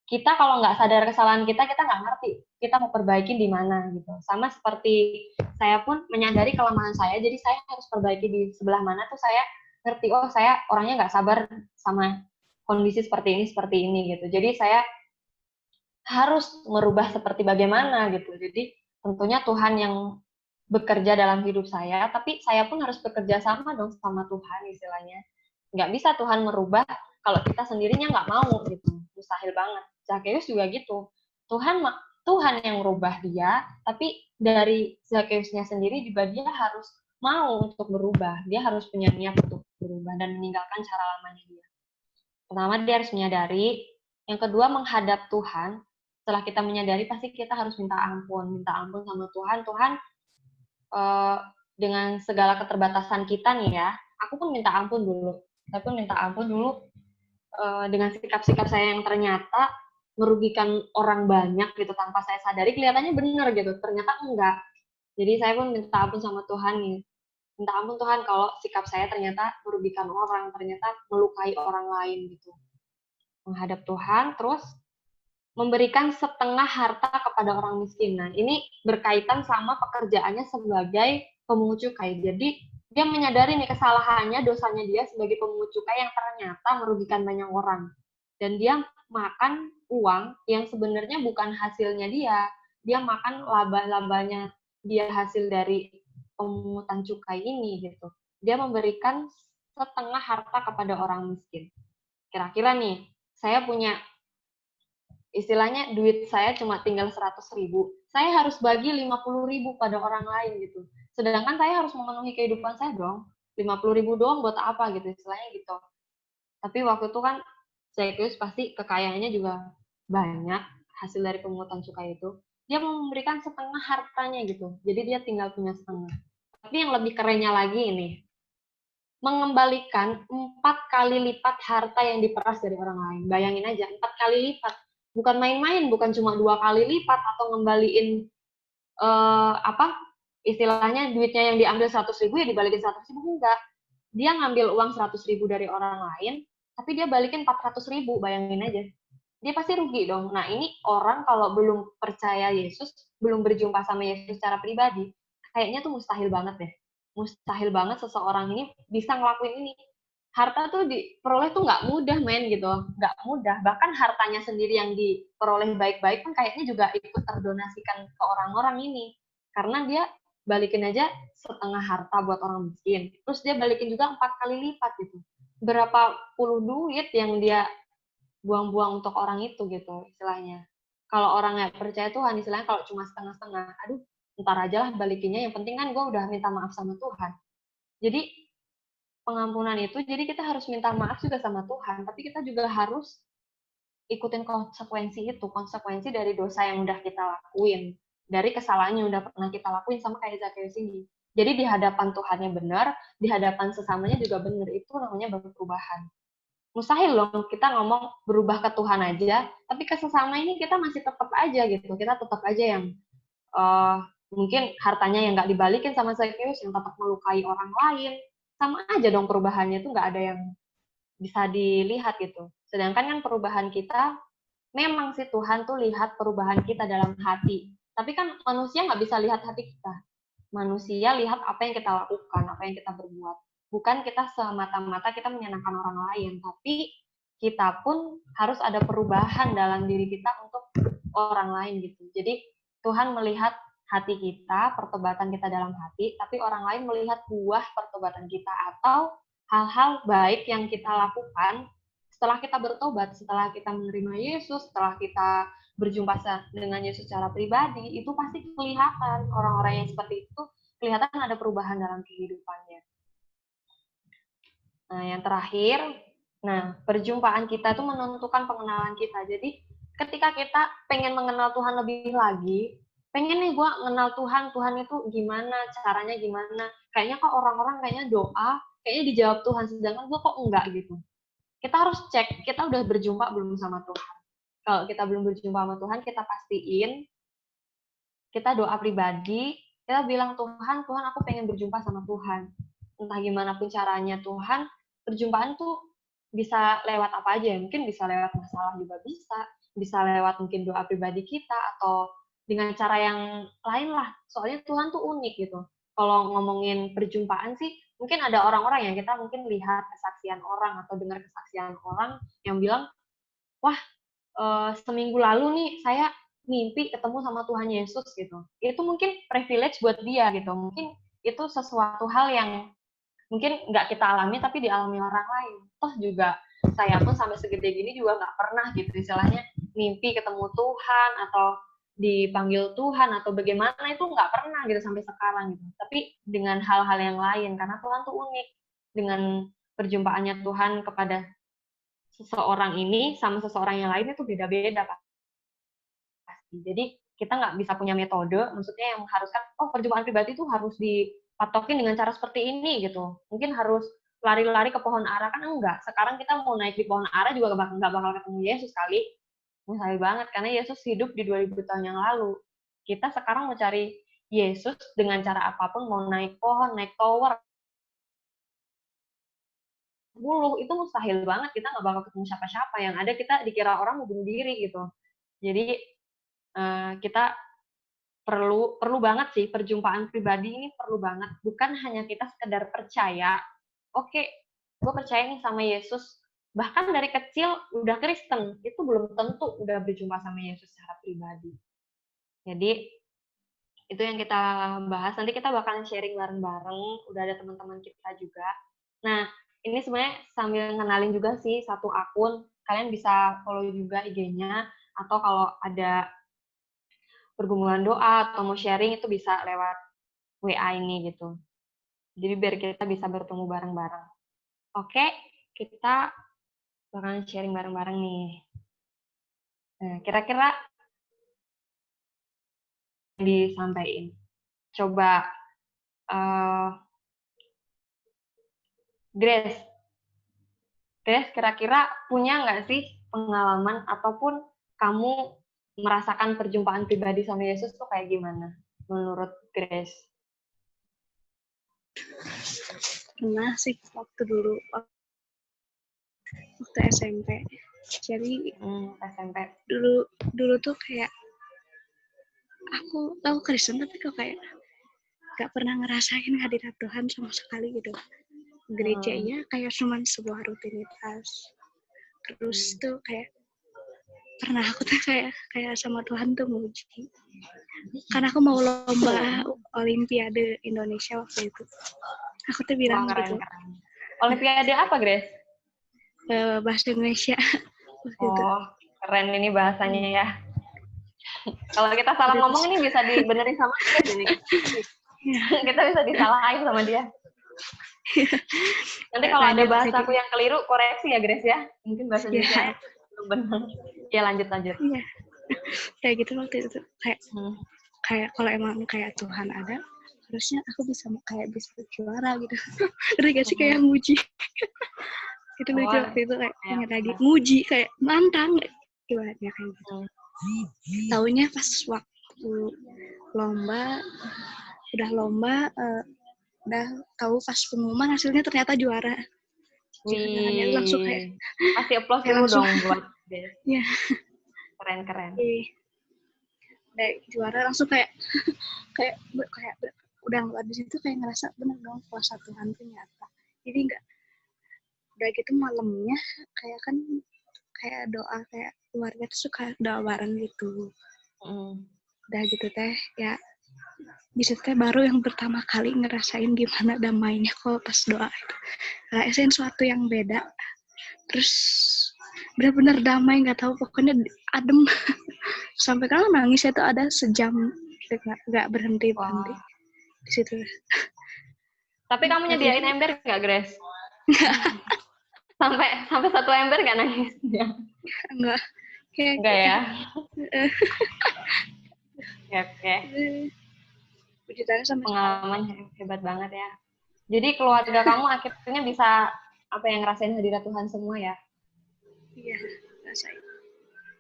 Kita kalau nggak sadar kesalahan kita nggak ngerti kita mau perbaiki di mana gitu. Sama seperti saya pun menyadari kelemahan saya, jadi saya harus perbaiki di sebelah mana tuh saya ngerti, oh saya orangnya nggak sabar sama kondisi seperti ini gitu. Jadi saya harus merubah seperti bagaimana gitu. Jadi tentunya Tuhan yang bekerja dalam hidup saya, tapi saya pun harus bekerja sama dong sama Tuhan istilahnya. Nggak bisa Tuhan merubah kalau kita sendirinya nggak mau gitu, mustahil banget. Zakheus juga gitu. Tuhan yang merubah dia, tapi dari Zakheusnya sendiri juga dia harus mau untuk berubah. Dia harus punya niat untuk berubah dan meninggalkan cara lamanya dia. Pertama, dia harus menyadari. Yang kedua, menghadap Tuhan. Setelah kita menyadari, pasti kita harus minta ampun sama Tuhan. Tuhan, dengan segala keterbatasan kita nih ya, aku pun minta ampun dulu. Saya pun minta ampun dulu dengan sikap-sikap saya yang ternyata merugikan orang banyak gitu tanpa saya sadari, kelihatannya benar gitu, ternyata enggak. Jadi saya pun minta ampun sama Tuhan nih. Minta ampun Tuhan kalau sikap saya ternyata merugikan orang, ternyata melukai orang lain gitu. Menghadap Tuhan, terus memberikan setengah harta kepada orang miskin. Nah, ini berkaitan sama pekerjaannya sebagai pemungut cukai. Jadi dia menyadari nih kesalahannya, dosanya dia sebagai pemungut cukai yang ternyata merugikan banyak orang. Dan dia makan uang yang sebenarnya bukan hasilnya dia. Dia makan laba-labanya dia hasil dari pemungutan cukai ini gitu. Dia memberikan setengah harta kepada orang miskin. Kira-kira nih, saya punya istilahnya duit saya cuma tinggal 100.000, saya harus bagi 50.000 pada orang lain gitu. Sedangkan saya harus memenuhi kehidupan saya dong. 50.000 doang buat apa gitu, istilahnya gitu. Tapi waktu itu kan Zacchaeus pasti kekayaannya juga banyak, hasil dari pemungutan cukai itu. Dia memberikan setengah hartanya gitu. Jadi dia tinggal punya setengah. Tapi yang lebih kerennya lagi ini, mengembalikan 4 kali lipat harta yang diperas dari orang lain. Bayangin aja, 4 kali lipat. Bukan main-main, bukan cuma 2 kali lipat atau ngembaliin istilahnya duitnya yang diambil 100.000 ya dibalikin 100.000, enggak. Dia ngambil uang 100.000 dari orang lain, tapi dia balikin 400.000, bayangin aja. Dia pasti rugi dong. Nah, ini orang kalau belum percaya Yesus, belum berjumpa sama Yesus secara pribadi, kayaknya tuh mustahil banget deh. Mustahil banget seseorang ini bisa ngelakuin ini. Harta tuh diperoleh tuh nggak mudah, men, gitu. Nggak mudah. Bahkan hartanya sendiri yang diperoleh baik-baik kan kayaknya juga ikut terdonasikan ke orang-orang ini. Karena dia balikin aja setengah harta buat orang miskin. Terus dia balikin juga 4 kali lipat gitu. Berapa puluh duit yang dia buang-buang untuk orang itu gitu istilahnya. Kalau orang nggak percaya Tuhan, istilahnya kalau cuma setengah-setengah, aduh, ntar aja lah balikinnya, yang penting kan gue udah minta maaf sama Tuhan. Jadi pengampunan itu, jadi kita harus minta maaf juga sama Tuhan, tapi kita juga harus ikutin konsekuensi itu, konsekuensi dari dosa yang udah kita lakuin, dari kesalahan yang udah pernah kita lakuin, sama kayak Zacchaeus ini. Jadi di hadapan Tuhannya benar, di hadapan sesamanya juga benar, itu namanya perubahan. Mustahil loh kita ngomong berubah ke Tuhan aja, tapi ke sesama ini kita masih tetap aja gitu, kita tetap aja yang mungkin hartanya yang nggak dibalikin sama Zacchaeus, yang tetap melukai orang lain, sama aja dong perubahannya itu nggak ada yang bisa dilihat gitu. Sedangkan kan perubahan kita, memang sih Tuhan tuh lihat perubahan kita dalam hati, tapi kan manusia nggak bisa lihat hati kita. Manusia lihat apa yang kita lakukan, apa yang kita berbuat. Bukan kita semata-mata kita menyenangkan orang lain, tapi kita pun harus ada perubahan dalam diri kita untuk orang lain gitu. Jadi Tuhan melihat hati kita, pertobatan kita dalam hati, tapi orang lain melihat buah pertobatan kita atau hal-hal baik yang kita lakukan setelah kita bertobat, setelah kita menerima Yesus, setelah kita berjumpa dengan Yesus secara pribadi, itu pasti kelihatan orang-orang yang seperti itu, kelihatan ada perubahan dalam kehidupannya. Nah, yang terakhir, perjumpaan kita itu menentukan pengenalan kita. Jadi, ketika kita pengen mengenal Tuhan lebih lagi, pengen nih gue mengenal Tuhan, Tuhan itu gimana, caranya gimana. Kayaknya kok orang-orang kayaknya doa, kayaknya dijawab Tuhan, sedangkan gue kok enggak gitu. Kita harus cek, kita udah berjumpa belum sama Tuhan. Kalau kita belum berjumpa sama Tuhan, kita pastiin, kita doa pribadi, kita bilang, Tuhan, aku pengen berjumpa sama Tuhan. Entah gimana pun caranya Tuhan, perjumpaan tuh bisa lewat apa aja, mungkin bisa lewat masalah juga bisa lewat mungkin doa pribadi kita, atau dengan cara yang lain lah. Soalnya Tuhan tuh unik gitu. Kalau ngomongin perjumpaan sih, mungkin ada orang-orang yang kita mungkin lihat kesaksian orang atau dengar kesaksian orang yang bilang, wah, seminggu lalu nih saya mimpi ketemu sama Tuhan Yesus gitu. Itu mungkin privilege buat dia gitu. Mungkin itu sesuatu hal yang mungkin nggak kita alami tapi dialami orang lain. Toh juga saya pun sampai segede gini juga nggak pernah gitu istilahnya mimpi ketemu Tuhan atau dipanggil Tuhan atau bagaimana, itu nggak pernah gitu sampai sekarang gitu. Tapi dengan hal-hal yang lain, karena Tuhan tuh unik. Dengan perjumpaannya Tuhan kepada seseorang ini sama seseorang yang lain itu beda-beda pasti. Jadi kita nggak bisa punya metode, maksudnya yang mengharuskan, perjumpaan pribadi itu harus dipatokin dengan cara seperti ini gitu. Mungkin harus lari-lari ke pohon ara, kan enggak. Sekarang kita mau naik di pohon ara juga nggak bakal ketemu Yesus kali. Mustahil banget, karena Yesus hidup di 2000 tahun yang lalu. Kita sekarang mau cari Yesus dengan cara apapun, mau naik pohon, naik tower, itu mustahil banget, kita nggak bakal ketemu siapa-siapa. Yang ada kita dikira orang mau bunuh diri gitu. Jadi kita perlu banget sih, perjumpaan pribadi ini perlu banget. Bukan hanya kita sekedar percaya, oke, gue percaya nih sama Yesus, bahkan dari kecil udah Kristen, itu belum tentu udah berjumpa sama Yesus secara pribadi. Jadi, itu yang kita bahas. Nanti kita bakalan sharing bareng-bareng, udah ada teman-teman kita juga. Nah, ini sebenarnya sambil ngenalin juga sih satu akun. kalian bisa follow juga IG-nya, atau kalau ada pergumulan doa atau mau sharing itu bisa lewat WA ini gitu. Jadi biar kita bisa bertemu bareng-bareng. Oke, kita bakalan sharing bareng-bareng nih. Nah, kira-kira disampaikan. Coba Grace, kira-kira punya nggak sih pengalaman ataupun kamu merasakan perjumpaan pribadi sama Yesus tuh kayak gimana menurut Grace? Pernah sih waktu dulu, waktu SMP. Jadi SMP. Dulu tuh kayak aku Kristen tapi kok kayak gak pernah ngerasain hadirat Tuhan sama sekali gitu. Gerejanya kayak cuman sebuah rutinitas. Terus tuh kayak pernah aku tuh kayak sama Tuhan tuh muji. Karena aku mau lomba Olimpiade Indonesia waktu itu. Aku tuh bilang keren. gitu. Olimpiade apa, Grace? Bahasa Indonesia. Keren ini bahasanya ya. Kalau kita salah ngomong ini bisa dibenerin sama dia jadi. Kita bisa disalahin sama dia. Nanti kalau ada bahasa aku yang keliru, koreksi ya Grace ya. Mungkin bahasa Indonesia belum benar. Ya lanjut. Iya. Kayak gitu waktu itu. Kayak kalau emang kayak Tuhan ada, harusnya aku bisa juara gitu. Udah gak sih kayak muji. Itu lucu waktu itu kayak tadi muji kayak nantang gimana kayak gitu. Taunya pas waktu lomba udah tahu pas pengumuman hasilnya ternyata juara. Wih, langsung kayak kasih applause dulu dong buat Grace. Iya. Keren. Udah juara langsung kayak udah di situ kayak ngerasa bener dong kuasa Tuhan tuh nyata. Jadi enggak udah gitu malamnya kayak doa kayak keluarga tuh suka doa bareng gitu. Udah gitu teh ya di situ teh baru yang pertama kali ngerasain gimana damainya kalau pas doa itu. Ngerasain suatu yang beda. Terus benar-benar damai, nggak tahu pokoknya adem. Sampai kalau nangis itu ada sejam nggak berhenti di situ. Tapi kamu nyediain ember nggak, Grace? sampai 1 ember nggak nangisnya? Enggak. Enggak ya? Oke. Pengalaman hebat banget ya. Jadi keluarga kamu akhirnya bisa ngerasain hadirat Tuhan semua ya? Iya, ngerasain.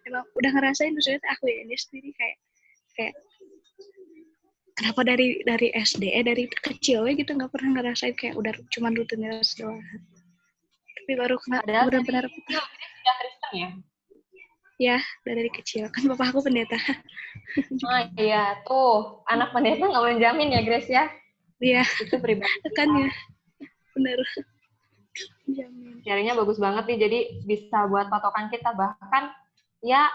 Emang udah ngerasain maksudnya aku ya ini sendiri kayak kenapa dari SD dari kecil gitu nggak pernah ngerasain kayak udah cuma rutinitas doang. Tapi baru benar-benar sudah Kristen ya? Ya, dari kecil. Kan bapak aku pendeta. Iya, tuh. Anak pendeta nggak menjamin ya, Grace ya? Iya. Itu pribadi. Kan ya. Benar. Sharingnya bagus banget nih, jadi bisa buat patokan kita. Bahkan, ya,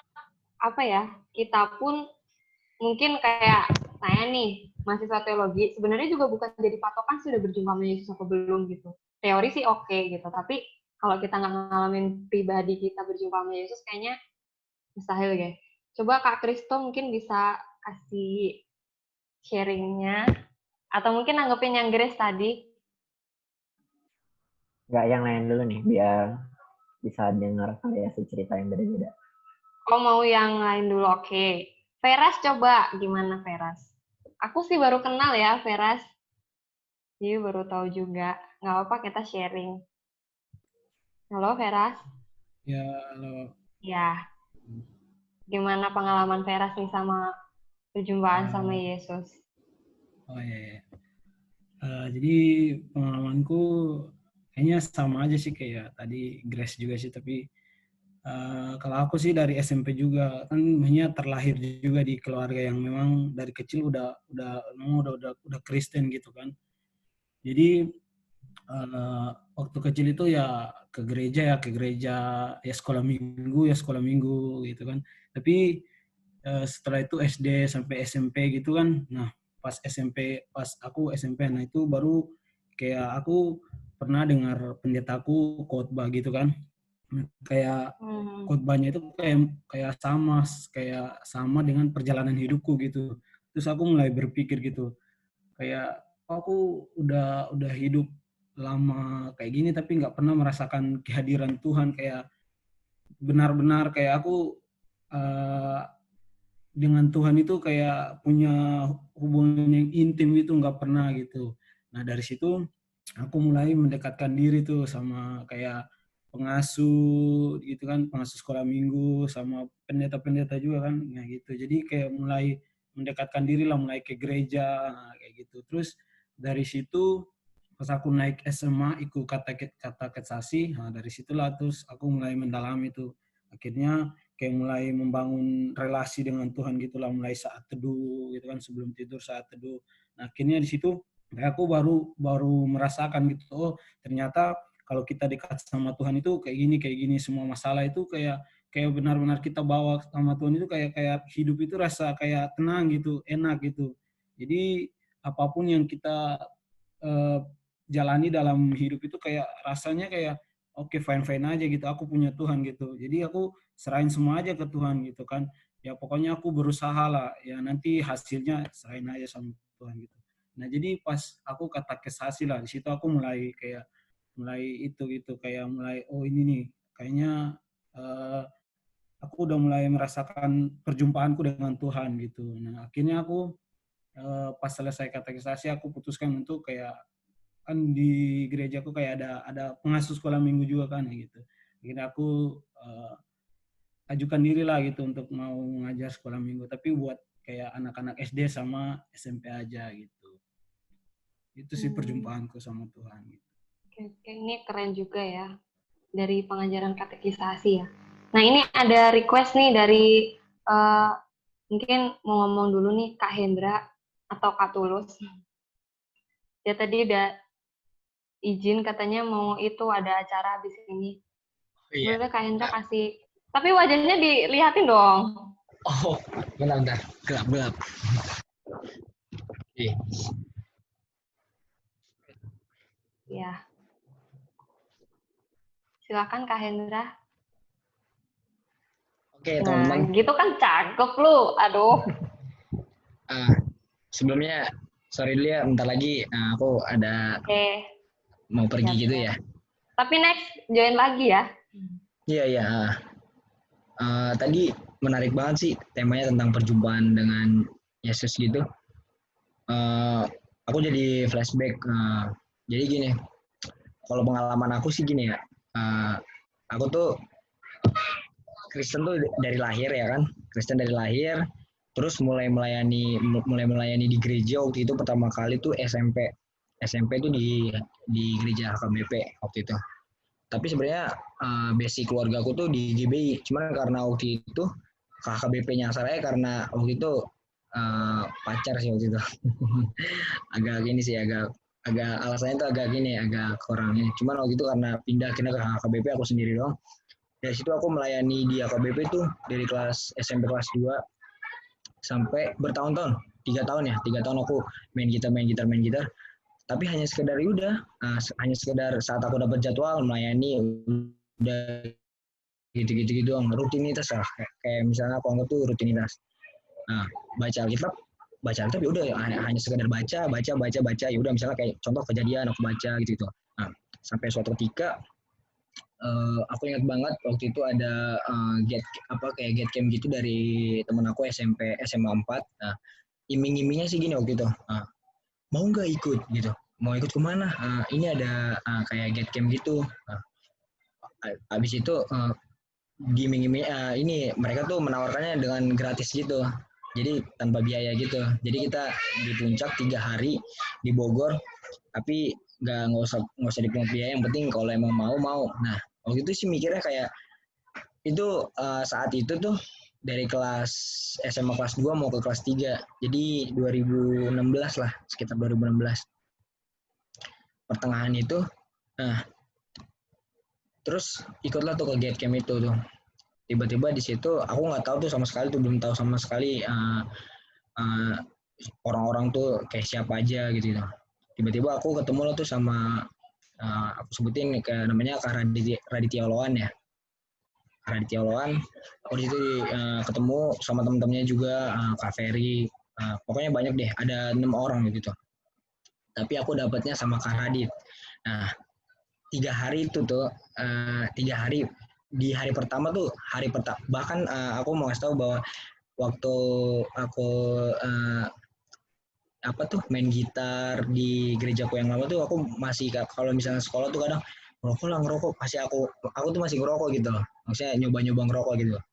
kita pun mungkin kayak saya nih, mahasiswa teologi, sebenarnya juga bukan jadi patokan sudah berjumpa sama Yesus atau belum gitu. Teori sih oke gitu, tapi kalau kita nggak ngalamin pribadi kita berjumpa sama Yesus, kayaknya mustahil guys. Coba Kak Kristo mungkin bisa kasih sharingnya atau mungkin nanggepin yang Grace tadi. Enggak, yang lain dulu nih biar bisa dengar variasi cerita yang beda-beda. Oh mau yang lain dulu, oke. Veras coba gimana Veras? Aku sih baru kenal ya Veras. Jadi baru tahu juga. Nggak apa-apa kita sharing. Halo Veras. Ya halo. Ya. Gimana pengalaman Veras nih sama perjumpaan sama Yesus? Oh iya. Jadi pengalamanku kayaknya sama aja sih kayak tadi Grace juga sih, tapi kalau aku sih dari SMP juga kan hanya terlahir juga di keluarga yang memang dari kecil udah Kristen gitu kan. Jadi waktu kecil itu ya ke gereja ya sekolah minggu gitu kan. Tapi setelah itu SD sampai SMP gitu kan. Nah, pas aku SMP, nah itu baru kayak aku pernah dengar pendetaku khotbah gitu kan. Kayak khotbahnya itu kayak sama dengan perjalanan hidupku gitu. Terus aku mulai berpikir gitu, kayak aku udah hidup lama kayak gini tapi nggak pernah merasakan kehadiran Tuhan, kayak benar-benar kayak aku dengan Tuhan itu kayak punya hubungan yang intim itu nggak pernah gitu. Nah dari situ aku mulai mendekatkan diri tuh sama kayak pengasuh gitu kan, pengasuh sekolah minggu sama pendeta-pendeta juga kan, nah gitu. Jadi kayak mulai mendekatkan diri lah, mulai ke gereja kayak gitu. Terus dari situ pas aku naik SMA ikut katekisasi, nah dari situlah terus aku mulai mendalami itu. Akhirnya kayak mulai membangun relasi dengan Tuhan gitulah, mulai saat teduh gitu kan, sebelum tidur saat teduh. Nah akhirnya di situ aku baru merasakan gitu, oh ternyata kalau kita dekat sama Tuhan itu kayak gini, semua masalah itu kayak benar-benar kita bawa sama Tuhan itu kayak hidup itu rasa kayak tenang gitu, enak gitu. Jadi apapun yang kita jalani dalam hidup itu kayak rasanya kayak oke, fine-fine aja gitu, aku punya Tuhan gitu. Jadi aku serahin semua aja ke Tuhan gitu kan. Ya pokoknya aku berusaha lah, ya nanti hasilnya serahin aja sama Tuhan gitu. Nah jadi pas aku katekisasi lah, di situ aku mulai itu gitu, kayak mulai oh ini nih kayaknya aku udah mulai merasakan perjumpaanku dengan Tuhan gitu. Nah akhirnya aku pas selesai katekisasi aku putuskan untuk kayak, kan di gerejaku kayak ada pengasuh sekolah minggu juga kan gitu. Akhirnya aku ajukan diri lah gitu untuk mau ngajar sekolah minggu, tapi buat kayak anak-anak SD sama SMP aja gitu. Itu sih perjumpaanku sama Tuhan gitu. Oke, ini keren juga ya, dari pengajaran katekisasi ya. Nah ini ada request nih dari mungkin mau ngomong dulu nih Kak Hendra atau Kak Tulus. Dia tadi udah izin katanya mau itu ada acara habis ini. Iya. Boleh Kak Hendra kasih, tapi wajahnya dilihatin dong. Oh, bentar, gelap. Oke. Ya. Silakan Kak Hendra. Oke, teman-teman. Nah, gitu kan cakep lu. Aduh. Sebelumnya sorry dulu ya, bentar lagi aku ada mau pergi gitu ya. Tapi next join lagi ya. Iya. Tadi menarik banget sih temanya tentang perjumpaan dengan Yesus gitu. Aku jadi flashback. Jadi gini, kalau pengalaman aku sih gini ya. Aku tuh Kristen tuh dari lahir ya kan. Kristen dari lahir. Terus mulai melayani di gereja waktu itu pertama kali tuh SMP. SMP tuh di gereja HKBP waktu itu. Tapi sebenarnya basic keluarga aku tuh di GBI. Cuman karena waktu itu HKBP-nya saya karena waktu itu pacar sih waktu itu. Agak gini sih, agak alasannya tuh agak gini, agak kurang ini. Cuman waktu itu karena pindah akhirnya ke HKBP aku sendiri doang. Dari situ aku melayani di HKBP tuh dari kelas SMP kelas 2 sampai bertahun-tahun, 3 tahun aku main gitar. Tapi hanya sekedar hanya sekedar saat aku dapat jadwal melayani udah gitu doang, rutinitas lah, kayak misalnya aku anggap tuh rutinitas. Nah, baca Alkitab ya udah hanya sekedar baca ya udah, misalnya kayak contoh kejadian aku baca gitu. Nah, sampai suatu ketika aku ingat banget waktu itu ada kayak get camp gitu dari temen aku SMP SMA 4. Nah, iming-imingnya sih gini waktu itu. Mau nggak ikut gitu? Mau ikut kemana? Ini ada kayak get camp gitu. Habis itu iming-iming ini mereka tuh menawarkannya dengan gratis gitu. Jadi tanpa biaya gitu. Jadi kita di puncak 3 hari di Bogor, tapi nggak usah dipungut biaya. Yang penting kalau emang mau. Nah, waktu itu sih mikirnya kayak itu saat itu tuh dari kelas SMA kelas 2 mau ke kelas 3. Jadi 2016 lah, sekitar 2016. Pertengahan itu. Nah, terus ikutlah tuh ke Get Camp itu tuh. Tiba-tiba di situ aku nggak tahu tuh sama sekali, belum tahu sama sekali orang-orang tuh kayak siapa aja gitu. Tiba-tiba aku ketemu tuh sama aku sebutin kayak namanya Kak Raditya Loan ya. Raditya Oloan. Aku di situ ketemu sama teman-temannya juga, Kak Ferry, pokoknya banyak deh, ada 6 orang gitu. Tapi aku dapatnya sama Kak Radit. Nah, 3 hari itu tuh, 3 hari, di hari pertama tuh, bahkan aku mau kasih tahu bahwa waktu aku main gitar di gerejaku yang lama tuh, aku masih, kalau misalnya sekolah tuh kadang ngerokok, pasti aku tuh masih ngerokok gitu loh, maksudnya nyoba ngerokok gitu loh.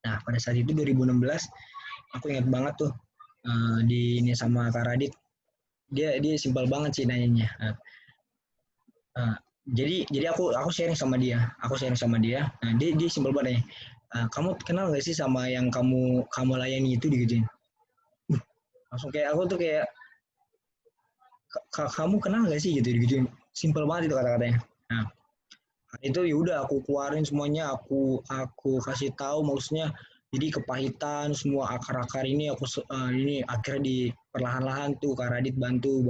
Nah, pada saat itu 2016, aku ingat banget tuh, di ini sama Kak Radit, dia simpel banget sih nanyanya. Jadi aku sharing sama dia. Nah, dia simpel banget nih. Kamu kenal nggak sih sama yang kamu layani itu, digituin. Langsung kayak aku tuh kayak, kamu kenal nggak sih gitu, digituin. Simpel banget itu kata-katanya. Nah, itu ya udah aku keluarin semuanya, aku kasih tahu, maksudnya jadi kepahitan semua akar-akar ini aku ini akhirnya di perlahan-lahan tuh Kak Radit bantu.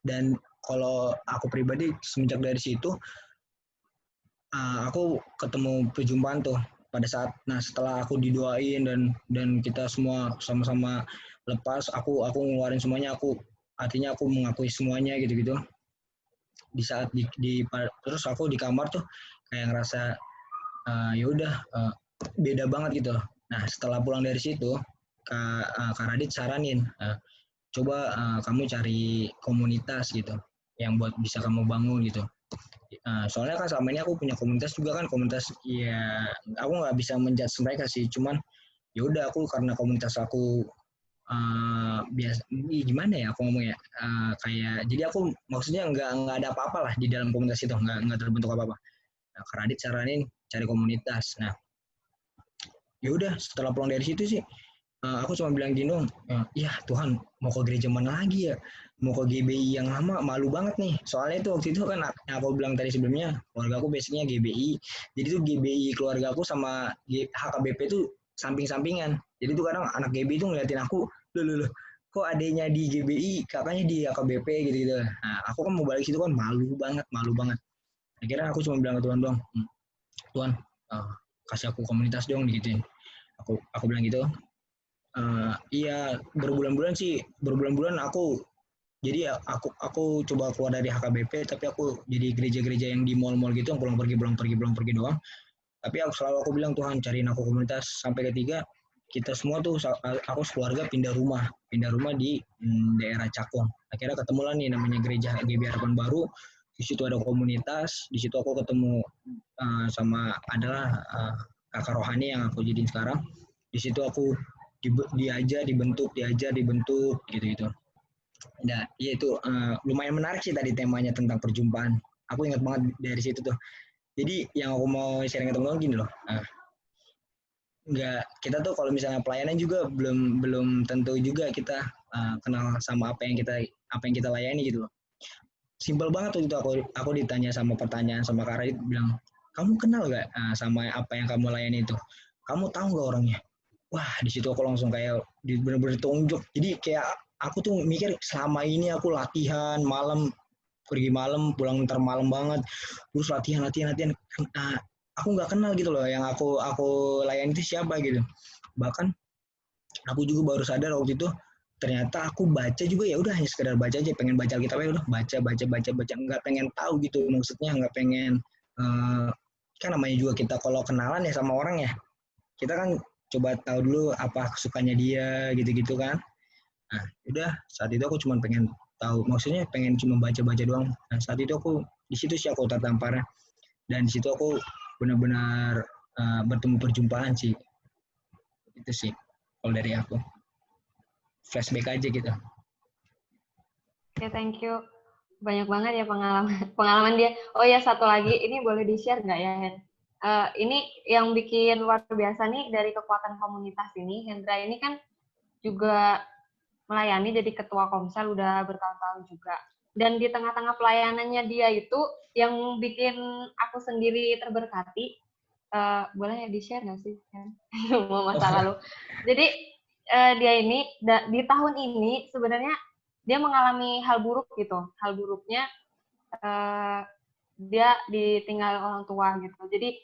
Dan kalau aku pribadi semenjak dari situ, aku ketemu perjumpaan tuh pada saat, nah setelah aku didoain dan kita semua sama-sama lepas, aku ngeluarin semuanya, artinya aku mengakui semuanya gitu. Di saat terus aku di kamar tuh kayak ngerasa ya udah, beda banget gitu. Nah, setelah pulang dari situ, Kak Radit saranin, coba kamu cari komunitas gitu yang buat bisa kamu bangun gitu. Soalnya kan selama ini aku punya komunitas juga kan, komunitas ya aku nggak bisa menjudge mereka sih, cuman ya udah, aku karena komunitas aku biasa, gimana ya aku ngomongnya, kayak jadi aku maksudnya nggak ada apa-apa lah di dalam komunitas itu, nggak terbentuk apa-apa. Nah, Kak Radit saranin cari komunitas. Nah, ya udah, setelah pulang dari situ sih, aku cuma bilang gini dong, ya Tuhan, mau ke gereja mana lagi ya? Mau ke GBI yang lama, malu banget nih. Soalnya itu waktu itu kan, yang aku bilang tadi sebelumnya, keluarga aku basicnya GBI. Jadi tuh GBI keluarga aku sama HKBP itu samping-sampingan. Jadi tuh kadang anak GBI itu ngeliatin aku, loh, kok adanya di GBI, kakaknya di HKBP gitu. Nah, aku kan mau balik situ kan malu banget. Akhirnya aku cuma bilang ke Tuhan dong, Tuhan, kasih aku komunitas dong digituin. Aku bilang gitu. Iya, berbulan-bulan aku jadi ya, aku coba keluar dari HKBP, tapi aku jadi gereja-gereja yang di mall-mall gitu, yang pulang pergi doang. Tapi aku bilang, Tuhan, cariin aku komunitas. Sampai ketiga, kita semua tuh, aku sekeluarga pindah rumah di daerah Cakung. Akhirnya ketemulah nih namanya gereja GBI Harapan Baru. Di situ ada komunitas, di situ aku ketemu sama adalah kakak rohani yang aku jadiin sekarang. Di situ aku diajar dibentuk gitu. Nah, ya itu lumayan menarik sih tadi temanya tentang perjumpaan. Aku ingat banget dari situ tuh. Jadi yang aku mau sharing ke teman-teman gini loh. Kita tuh kalau misalnya pelayanan juga belum tentu juga kita kenal sama apa yang kita layani gitu loh. Simpel banget tuh itu, aku ditanya pertanyaan sama Kak Radit, bilang, kamu kenal gak sama apa yang kamu layani itu? Kamu tahu gak orangnya? Wah, di situ aku langsung kayak bener-bener tunjuk. Jadi kayak aku tuh mikir, selama ini aku latihan malam, pergi malam, pulang ntar malam banget, terus latihan. Aku nggak kenal gitu loh yang aku layani itu siapa gitu. Bahkan aku juga baru sadar waktu itu, ternyata aku baca juga ya udah hanya sekedar baca aja, pengen baca Alkitabnya udah baca, nggak pengen tahu gitu, maksudnya nggak pengen, kan namanya juga kita kalau kenalan ya sama orang ya, kita kan coba tahu dulu apa kesukaannya dia gitu-gitu kan. Nah, udah saat itu aku cuma pengen tahu, maksudnya pengen cuma baca-baca doang. Nah, saat itu aku di situ sih aku tertampar, dan di situ aku benar-benar bertemu perjumpaan sih. Itu sih kalau dari aku. Flashback aja gitu. Oke, thank you. Banyak banget ya pengalaman dia. Oh ya, satu lagi, ini boleh di-share nggak ya, Hen? Ini yang bikin luar biasa nih dari kekuatan komunitas ini, Hendra ini kan juga melayani jadi ketua komsel udah bertahun-tahun juga. Dan di tengah-tengah pelayanannya dia itu yang bikin aku sendiri terberkati, boleh ya di-share nggak sih? Mau masa lalu. Jadi dia ini di tahun ini sebenarnya dia mengalami hal buruk gitu. Hal buruknya dia ditinggal orang tua gitu. Jadi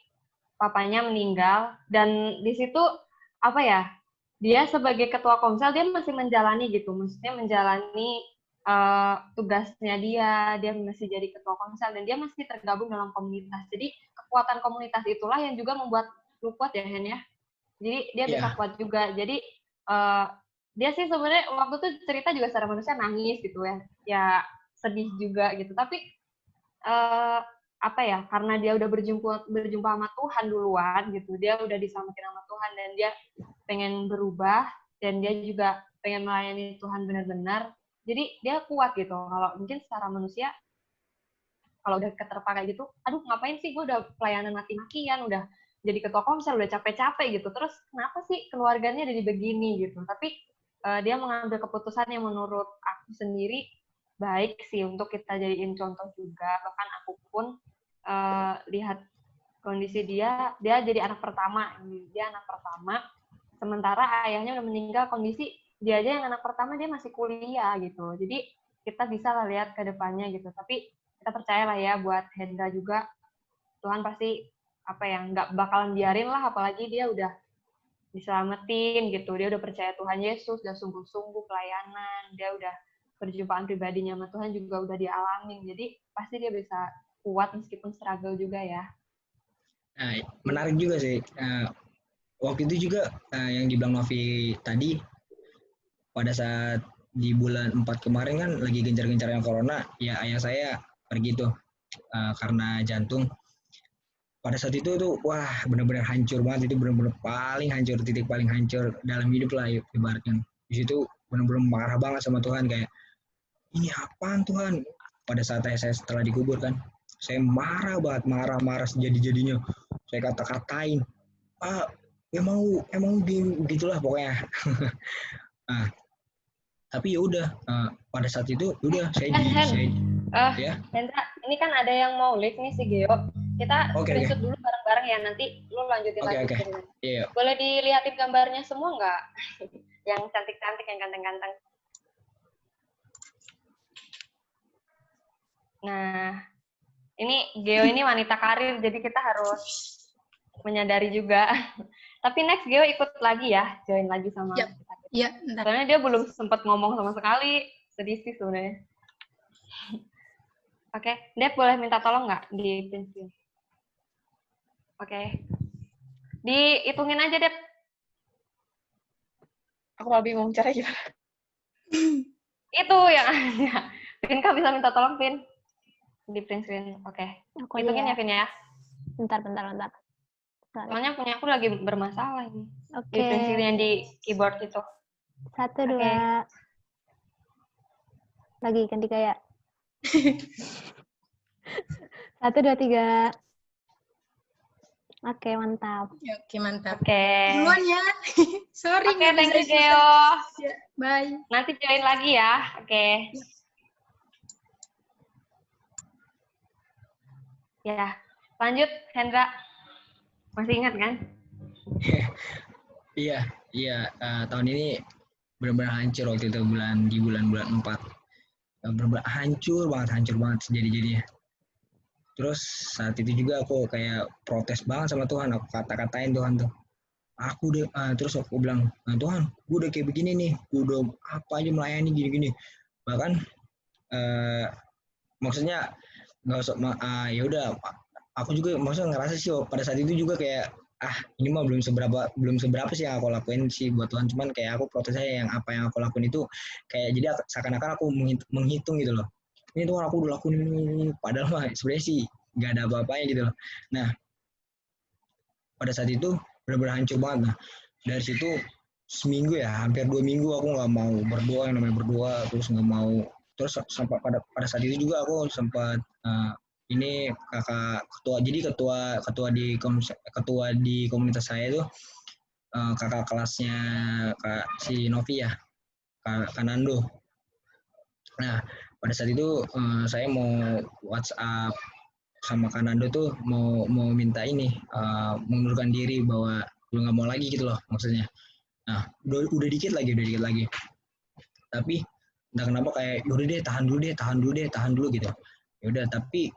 papanya meninggal, dan di situ apa ya, dia sebagai ketua komsel dia masih menjalani gitu, maksudnya menjalani tugasnya dia masih jadi ketua komsel dan dia masih tergabung dalam komunitas. Jadi kekuatan komunitas itulah yang juga membuat lu kuat ya Hen ya. Jadi dia bisa kuat juga. Jadi dia sih sebenarnya waktu itu cerita juga secara manusia nangis gitu ya, ya sedih juga gitu. Tapi apa ya, karena dia udah berjumpa sama Tuhan duluan gitu, dia udah diselamatin sama Tuhan dan dia pengen berubah dan dia juga pengen melayani Tuhan benar-benar. Jadi dia kuat gitu. Kalau mungkin secara manusia kalau udah keterpakai gitu, aduh ngapain sih gue udah pelayanan mati-matian, udah jadi ketua komsel, udah capek-capek gitu, terus kenapa sih keluarganya jadi begini gitu. Tapi dia mengambil keputusan yang menurut aku sendiri baik sih untuk kita jadiin contoh juga. Bahkan aku pun lihat kondisi dia jadi anak pertama, sementara ayahnya udah meninggal, kondisi dia aja yang anak pertama dia masih kuliah gitu. Jadi kita bisa lah lihat ke depannya gitu. Tapi kita percaya lah ya buat Hendra juga, Tuhan pasti apa ya, nggak bakalan biarin lah, apalagi dia udah diselamatin gitu, dia udah percaya Tuhan Yesus, udah sungguh-sungguh pelayanan, dia udah perjumpaan pribadinya sama Tuhan juga udah dialamin, jadi pasti dia bisa kuat meskipun struggle juga ya. Nah, menarik juga sih, waktu itu juga yang dibilang Novi tadi, pada saat di bulan 4 kemarin kan lagi gencar-gencarnya corona, ya ayah saya pergi tuh karena jantung. Pada saat itu tuh, wah benar-benar hancur banget, itu benar-benar paling hancur, titik paling hancur dalam hidup lah ibaratnya. Di situ benar-benar marah banget sama Tuhan, kayak ini apaan Tuhan? Pada saat saya setelah dikubur kan, saya marah banget, marah sejadi-jadinya. Saya kata-katain, emang begitulah pokoknya. Nah, tapi ya udah pada saat itu udah ya. Hendra, ini kan ada yang mau live nih si Geo. Kita screenshot dulu bareng-bareng ya, nanti lu lanjutin lagi. Yeah. Boleh dilihatin gambarnya semua nggak? Yang cantik-cantik, yang ganteng-ganteng. Nah, ini Geo ini wanita karir, jadi kita harus menyadari juga. Tapi next Geo ikut lagi ya, join lagi sama kita. Iya, Soalnya dia belum sempat ngomong sama sekali, sedih sih sebenarnya. Oke, Dep boleh minta tolong nggak di print screen? Oke. Dihitungin aja, Dep. Aku malah bingung caranya gimana. Itu yang ada. Pinka bisa minta tolong, Pin. Di print screen. Oke. Hitungin ya, Pin ya. Bentar. Soalnya punya aku lagi bermasalah ini. Oke. Di print screen yang di keyboard itu. 1, 2. Lagi ganti gaya. 1, 2, 3. Oke, mantap. Oke, mantap. Oke. Duluan ya. Sorry. Oke, thank you, Geo. Bye. Nanti join lagi ya. Oke. Ya, lanjut, Hendra. Masih ingat kan? Iya. Tahun ini benar-benar hancur waktu itu di bulan 4. Benar-benar hancur banget sejadi-jadinya. Terus saat itu juga aku kayak protes banget sama Tuhan, aku kata-katain Tuhan tuh. Terus aku bilang, nah Tuhan, gue udah kayak begini nih, gue udah apa aja melayani gini-gini. Bahkan maksudnya nggak usah, ya udah, aku juga maksudnya ngerasa sih pada saat itu juga kayak ini mah belum seberapa sih yang aku lakuin sih buat Tuhan, cuman kayak aku protesnya yang apa yang aku lakuin itu kayak jadi seakan-akan aku menghitung gitu loh. Ini Tuhan aku udah lakuin ini, padahal mah sebenarnya sih nggak ada apa-apanya gitu loh. Nah, pada saat itu benar-benar hancur banget. Nah, dari situ seminggu ya, hampir 2 minggu aku nggak mau berdoa, yang namanya berdoa, terus nggak mau. Terus sampai pada saat itu juga aku sempat ini kakak ketua di komunitas saya itu kakak kelasnya Kak si Novi ya, Kak Nando. Nah, pada saat itu saya mau WhatsApp sama Kak Nando tuh mau minta ini mengundurkan diri, bahwa udah nggak mau lagi gitu loh maksudnya. Nah, udah dikit lagi. Tapi entah kenapa kayak yaudah deh tahan dulu gitu. Yaudah tapi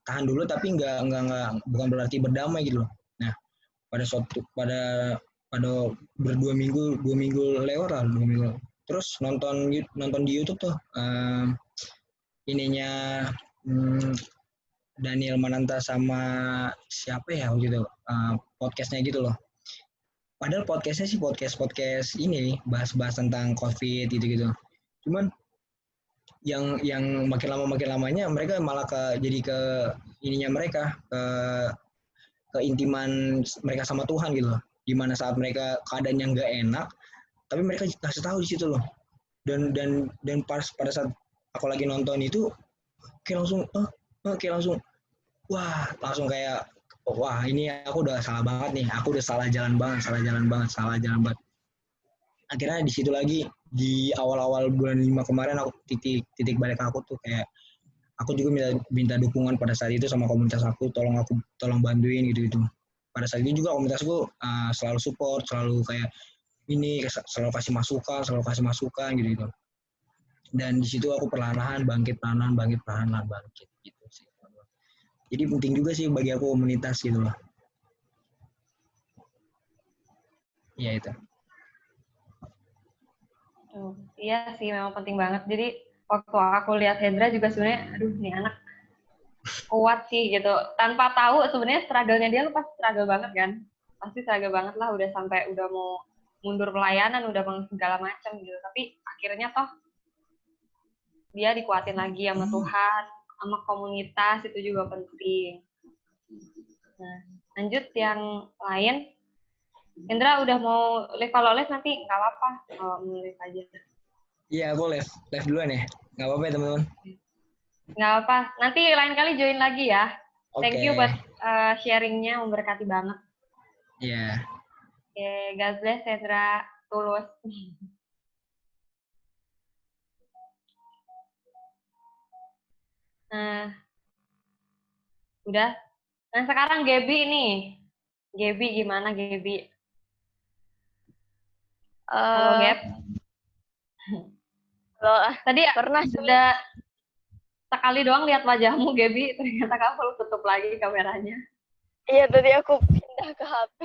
tahan dulu, tapi nggak bukan berarti berdamai gitu loh. Nah, pada berdua minggu 2 minggu lewat lah 2 minggu. Terus nonton di YouTube tuh ininya Daniel Mananta sama siapa ya gitu podcastnya gitu loh. Padahal podcastnya sih podcast ini bahas tentang COVID gitu. Cuman yang makin lamanya mereka malah jadi ke ininya mereka ke intiman mereka sama Tuhan gitu loh. Dimana saat mereka keadaannya nggak enak, tapi mereka kasih tahu di situ loh. Dan pada saat aku lagi nonton itu kayak langsung wah ini aku udah salah banget nih, aku udah salah jalan banget. Akhirnya di situ lagi di awal-awal bulan 5 kemarin aku titik balik aku tuh kayak aku juga minta dukungan pada saat itu sama komunitas aku, tolong bantuin gitu. Pada saat itu juga komunitasku selalu support, selalu kayak ini selalu kasih masukan gitu. Dan di situ aku perlahan bangkit gitu sih. Jadi penting juga sih bagi aku komunitas gitu loh. Iya itu. Iya sih, memang penting banget. Jadi waktu aku lihat Hendra juga sebenarnya, aduh nih anak kuat sih gitu. Tanpa tahu sebenarnya struggle-nya dia pasti struggle banget kan. Pasti struggle banget lah, udah mau mundur pelayanan, udah segala macam gitu. Tapi akhirnya toh dia dikuatin lagi sama Tuhan, sama komunitas, itu juga penting. Nah, lanjut yang lain. Hendra udah mau live, kalau live nanti nggak apa-apa, kalau mau live aja. Iya, aku live duluan ya. Nggak apa-apa ya teman-teman. Nggak apa, nanti lain kali join lagi ya. Okay. Thank you buat sharingnya, memberkati banget. Iya. Okay, God bless Hendra, tulus. Nah, udah. Nah sekarang Gaby nih. Gaby gimana Gaby? Halo Gab. Tadi pernah sudah sekali doang lihat wajahmu Gaby, ternyata kamu tutup lagi kameranya. Iya, tadi aku pindah ke HP.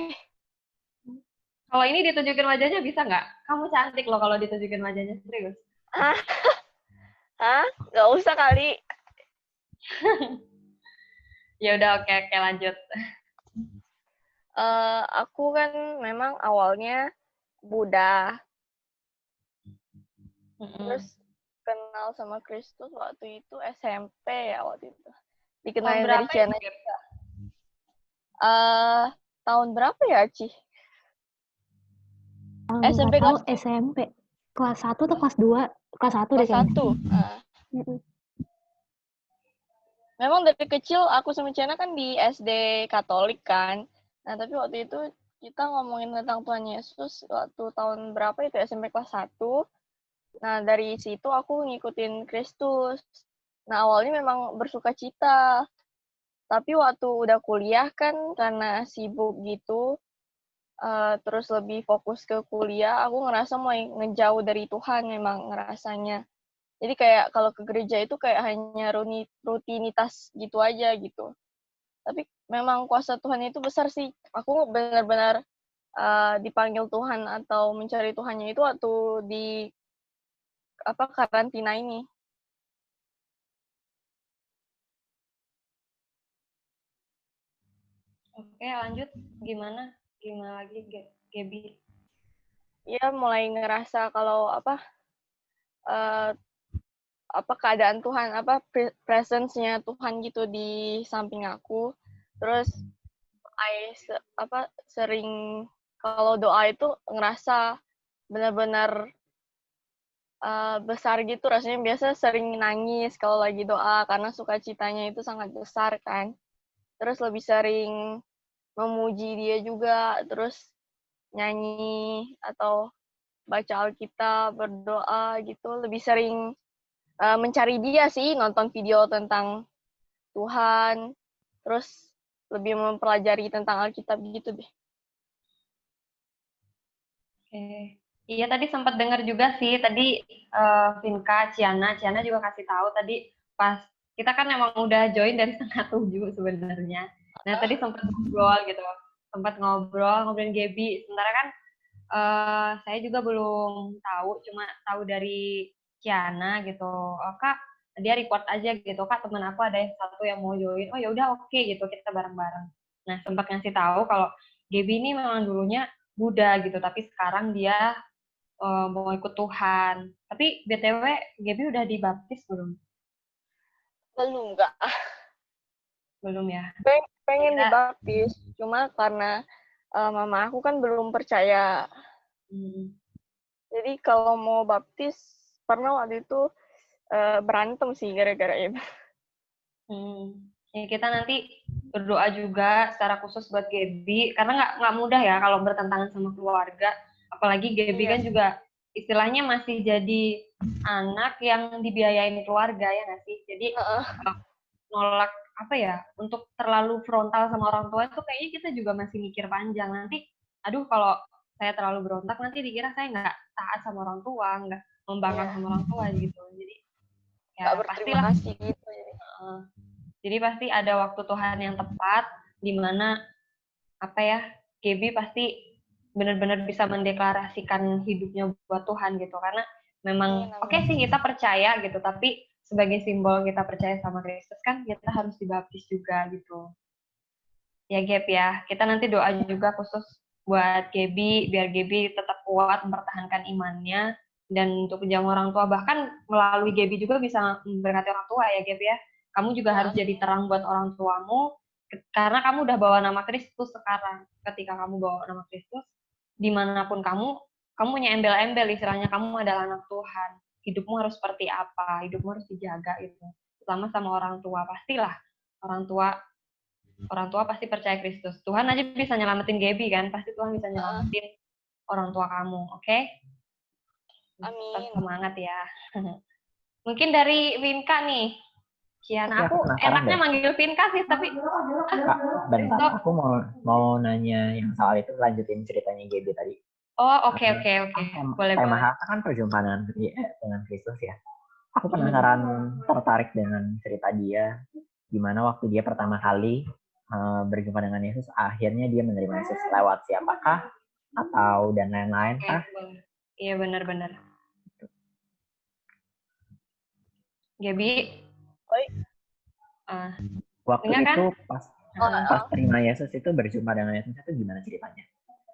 Kalau ini ditunjukin wajahnya bisa nggak? Kamu cantik loh kalau ditunjukin wajahnya, serius. Hah? Nggak usah kali. Ya udah, oke, lanjut. Aku kan memang awalnya Buddha. Terus kenal sama Kristus waktu itu SMP ya waktu itu. Dikenalin dari channel. Tahun berapa ya, Ci? SMP kelas SMP. Kelas 1 atau kelas 2? Kelas 1 deh kayaknya. Memang dari kecil aku sama Ciana kan di SD Katolik kan. Nah, tapi waktu itu kita ngomongin tentang Tuhan Yesus waktu tahun berapa itu, SMP kelas 1. Nah, dari situ aku ngikutin Kristus. Nah, awalnya memang bersukacita. Tapi waktu udah kuliah kan karena sibuk gitu, terus lebih fokus ke kuliah, aku ngerasa mulai ngejauh dari Tuhan memang ngerasanya. Jadi kayak kalau ke gereja itu kayak hanya rutinitas gitu aja gitu. Tapi memang kuasa Tuhan itu besar sih. Aku benar-benar dipanggil Tuhan atau mencari Tuhannya itu waktu di karantina ini. Oke, lanjut. Gimana lagi Gaby? Ya mulai ngerasa kalau keadaan Tuhan, presence-nya Tuhan gitu di samping aku. Terus sering kalau doa itu ngerasa benar-benar besar gitu, rasanya biasa sering nangis kalau lagi doa karena sukacitanya itu sangat besar kan. Terus lebih sering memuji dia juga, terus nyanyi atau baca Alkitab, berdoa gitu, lebih sering mencari dia sih, nonton video tentang Tuhan, terus lebih mempelajari tentang Alkitab gitu deh. Oke. Iya, tadi sempat dengar juga sih, tadi Vinka, Ciana juga kasih tahu tadi pas kita kan emang udah join dari 6:30 sebenarnya. Nah, tadi sempat ngobrol gitu. sempat ngobrolin Gaby. Sementara kan saya juga belum tahu, cuma tahu dari Kiana gitu. Oh, Kak, dia report aja gitu. Kak, teman aku ada yang satu yang mau join. Oh ya udah oke gitu, kita bareng-bareng. Nah, sempat ngasih tahu kalau Gaby ini memang dulunya Buddha gitu, tapi sekarang dia mau ikut Tuhan. Tapi BTW, Gaby udah dibaptis belum? Belum, enggak. Belum ya? Pengen dibaptis, cuma karena mama aku kan belum percaya. Jadi kalau mau baptis, pernah waktu itu berantem sih gara-gara itu. Ya, kita nanti berdoa juga secara khusus buat Gaby, karena nggak mudah ya kalau bertentangan sama keluarga. Apalagi Gaby kan juga istilahnya masih jadi anak yang dibiayain keluarga ya nggak sih? Jadi nolak apa ya, untuk terlalu frontal sama orang tua itu kayaknya kita juga masih mikir panjang. Nanti, aduh kalau saya terlalu berontak nanti dikira saya nggak taat sama orang tua, nggak membangkang sama orang tua gitu. Jadi ya pastilah. Kasih gitu. Jadi pasti ada waktu Tuhan yang tepat di mana apa ya, Gaby pasti benar-benar bisa mendeklarasikan hidupnya buat Tuhan gitu, karena memang oke sih kita percaya gitu, tapi sebagai simbol kita percaya sama Kristus kan kita harus dibaptis juga gitu. Ya Gap ya, kita nanti doa juga khusus buat Gaby biar Gaby tetap kuat mempertahankan imannya dan untuk menjaga orang tua, bahkan melalui Gaby juga bisa memberkati orang tua ya Gap ya. Kamu juga harus jadi terang buat orang tuamu karena kamu udah bawa nama Kristus sekarang. Ketika kamu bawa nama Kristus, dimanapun kamu punya embel-embel, istilahnya kamu adalah anak Tuhan. Hidupmu harus seperti apa, hidupmu harus dijaga itu. Terutama sama orang tua, pastilah orang tua pasti percaya Kristus. Tuhan aja bisa nyelamatin Gaby kan, pasti Tuhan bisa nyelamatin orang tua kamu, oke? Amin. Semangat ya. Mungkin dari Winka nih. Kiana, aku aku enaknya manggil Vinka sih, tapi Kak, bentar, aku mau nanya yang soal itu, lanjutin ceritanya Gaby tadi. Oh, oke. Boleh. Tema kan perjumpaan dengan Kristus ya. Aku penasaran, tertarik dengan cerita dia, gimana waktu dia pertama kali berjumpa dengan Yesus, akhirnya dia menerima Yesus lewat siapakah atau dan lain-lain kah? Iya benar. Gaby, waktu itu kan? pas terima Yesus itu, berjumpa dengan Yesus itu gimana ceritanya?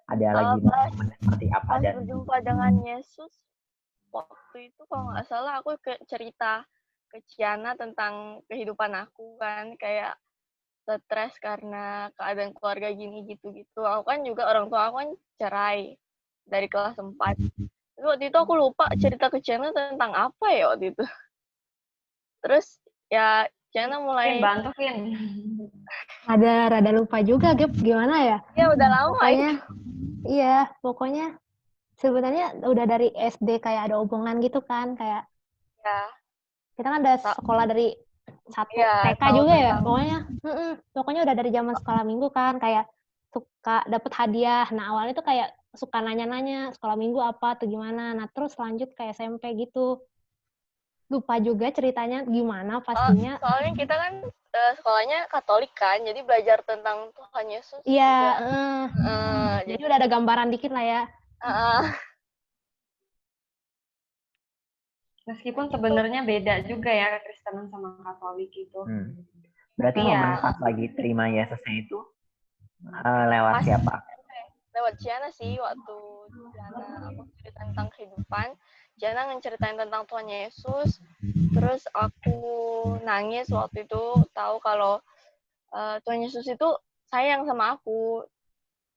Ada lagi momen seperti apa? Pas berjumpa dengan Yesus waktu itu kalau nggak salah aku cerita ke Ciana tentang kehidupan aku kan, kayak stres karena keadaan keluarga gini gitu-gitu. Aku kan juga orang tua aku kan cerai dari kelas 4. Tapi waktu itu aku lupa cerita ke Ciana tentang apa ya waktu itu. Terus ya Ciana mulai bantuin. Rada lupa juga, Gap, gimana ya? Ya udah lama pokoknya, iya, pokoknya sebenarnya udah dari SD kayak ada hubungan gitu kan, kayak kita kan ada sekolah dari TK juga ya, pokoknya udah dari zaman sekolah minggu kan, kayak suka dapet hadiah. Nah awalnya tuh kayak suka nanya-nanya sekolah minggu apa tuh gimana, nah terus lanjut ke SMP gitu. Lupa juga ceritanya gimana pastinya. Soalnya kita kan sekolahnya Katolik kan, jadi belajar tentang Tuhan Yesus. Iya, jadi udah ada gambaran dikit lah ya. Meskipun sebenarnya beda juga ya Kristenan sama Katolik itu. Berarti momen pas lagi terima Yesusnya itu lewat siapa? Lewat Ciana sih, waktu Ciana aku cerita tentang kehidupan, Ciana ngeceritain tentang Tuhan Yesus, terus aku nangis waktu itu tahu kalau Tuhan Yesus itu sayang sama aku.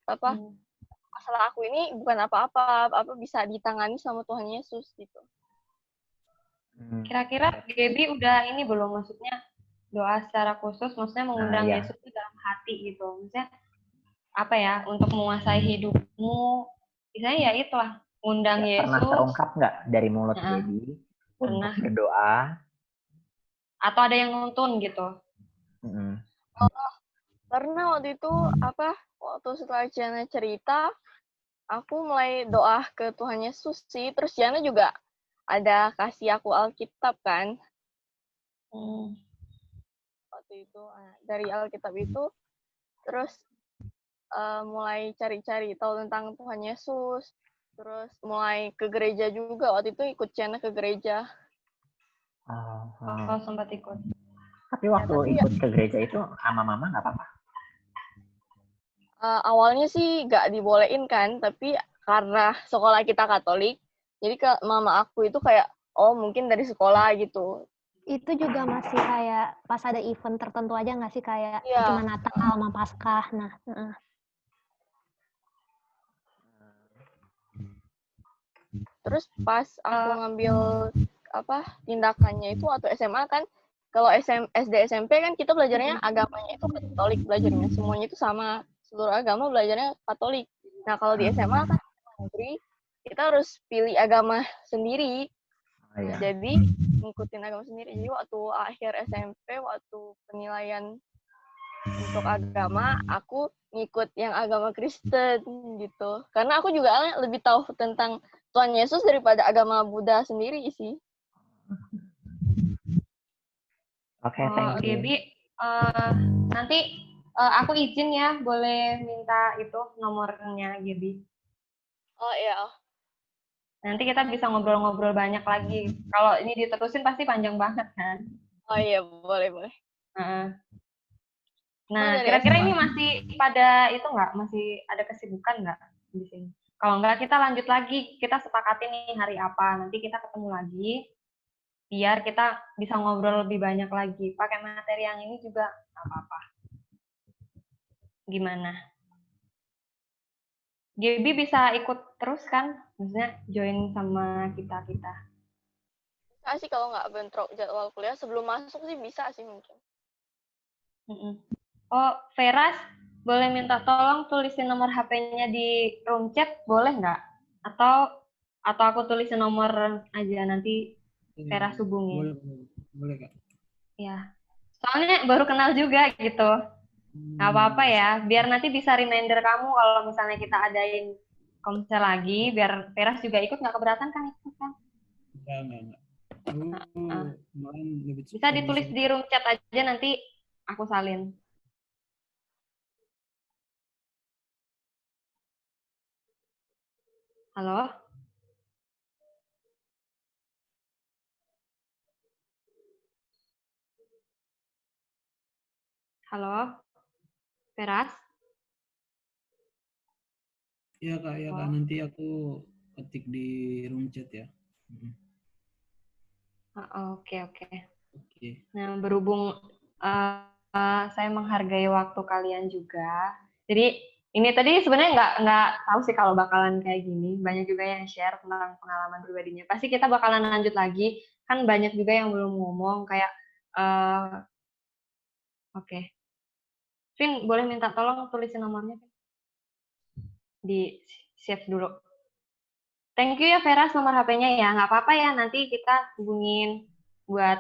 Masalah aku ini bukan apa-apa, bisa ditangani sama Tuhan Yesus gitu. Kira-kira Gaby udah ini belum, maksudnya doa secara khusus, maksudnya mengundang Yesus itu dalam hati gitu, maksudnya apa ya, untuk menguasai hidupmu, misalnya ya itulah undang Yesus. Pernah terungkap nggak dari mulut Gaby untuk berdoa? Atau ada yang nuntun gitu? Pernah waktu itu waktu setelah Ciana cerita, aku mulai doa ke Tuhan Yesus sih, terus Ciana juga ada kasih aku Alkitab kan. Waktu itu dari Alkitab itu, terus mulai cari-cari tahu tentang Tuhan Yesus. Terus mulai ke gereja juga. Waktu itu ikut Cena ke gereja. Oh, sempat ikut. Tapi waktu ikut ke gereja itu sama mama nggak apa-apa? Awalnya sih nggak dibolehin kan, tapi karena sekolah kita Katolik, jadi mama aku itu kayak, oh mungkin dari sekolah gitu. Itu juga masih kayak pas ada event tertentu aja nggak sih, kayak cuma Natal sama Paskah. Nah, Terus pas aku ngambil tindakannya itu waktu SMA kan, kalau SD SMP kan kita belajarnya agamanya itu Katolik belajarnya, semuanya itu sama, seluruh agama belajarnya Katolik. Nah kalau di SMA kan negeri, kita harus pilih agama sendiri. Nah, jadi ngikutin agama sendiri. Jadi waktu akhir SMP, waktu penilaian untuk agama, aku ngikut yang agama Kristen gitu. Karena aku juga lebih tahu tentang Tuhan Yesus daripada agama Buddha sendiri sih. Oke, thank you. Gaby, nanti aku izin ya, boleh minta itu nomornya Gaby. Oh iya. Nanti kita bisa ngobrol-ngobrol banyak lagi. Kalau ini diterusin pasti panjang banget kan? Oh iya, boleh. Nah, kira-kira ini masih pada itu nggak? Masih ada kesibukan nggak di sini? Kalau nggak, kita lanjut lagi. Kita sepakati nih hari apa. Nanti kita ketemu lagi. Biar kita bisa ngobrol lebih banyak lagi. Pakai materi yang ini juga nggak apa-apa. Gimana? Gaby bisa ikut terus kan? Maksudnya join sama kita-kita. Bisa sih kalau nggak bentrok jadwal kuliah. Sebelum masuk sih bisa sih mungkin. Oh, Veras, boleh minta tolong tulisin nomor HP-nya di room chat, boleh nggak? Atau aku tulisin nomor aja, nanti Veras hubungin. Boleh Kak. Ya, soalnya baru kenal juga gitu. Nggak apa-apa ya, biar nanti bisa reminder kamu kalau misalnya kita adain komsel lagi, biar Veras juga ikut, nggak keberatan kan ikut kan? Enggak. Bisa ditulis di room chat aja, nanti aku salin. Halo? Halo? Veras? Iya Kak, nanti aku ketik di room chat ya. Oke. Nah, berhubung saya menghargai waktu kalian juga, jadi ini tadi sebenarnya nggak tahu sih kalau bakalan kayak gini. Banyak juga yang share tentang pengalaman pribadinya. Pasti kita bakalan lanjut lagi. Kan banyak juga yang belum ngomong kayak oke. Vin, boleh minta tolong tulisin nomornya? Di save dulu. Thank you ya Veras, nomor HP-nya ya. Nggak apa-apa ya, nanti kita hubungin buat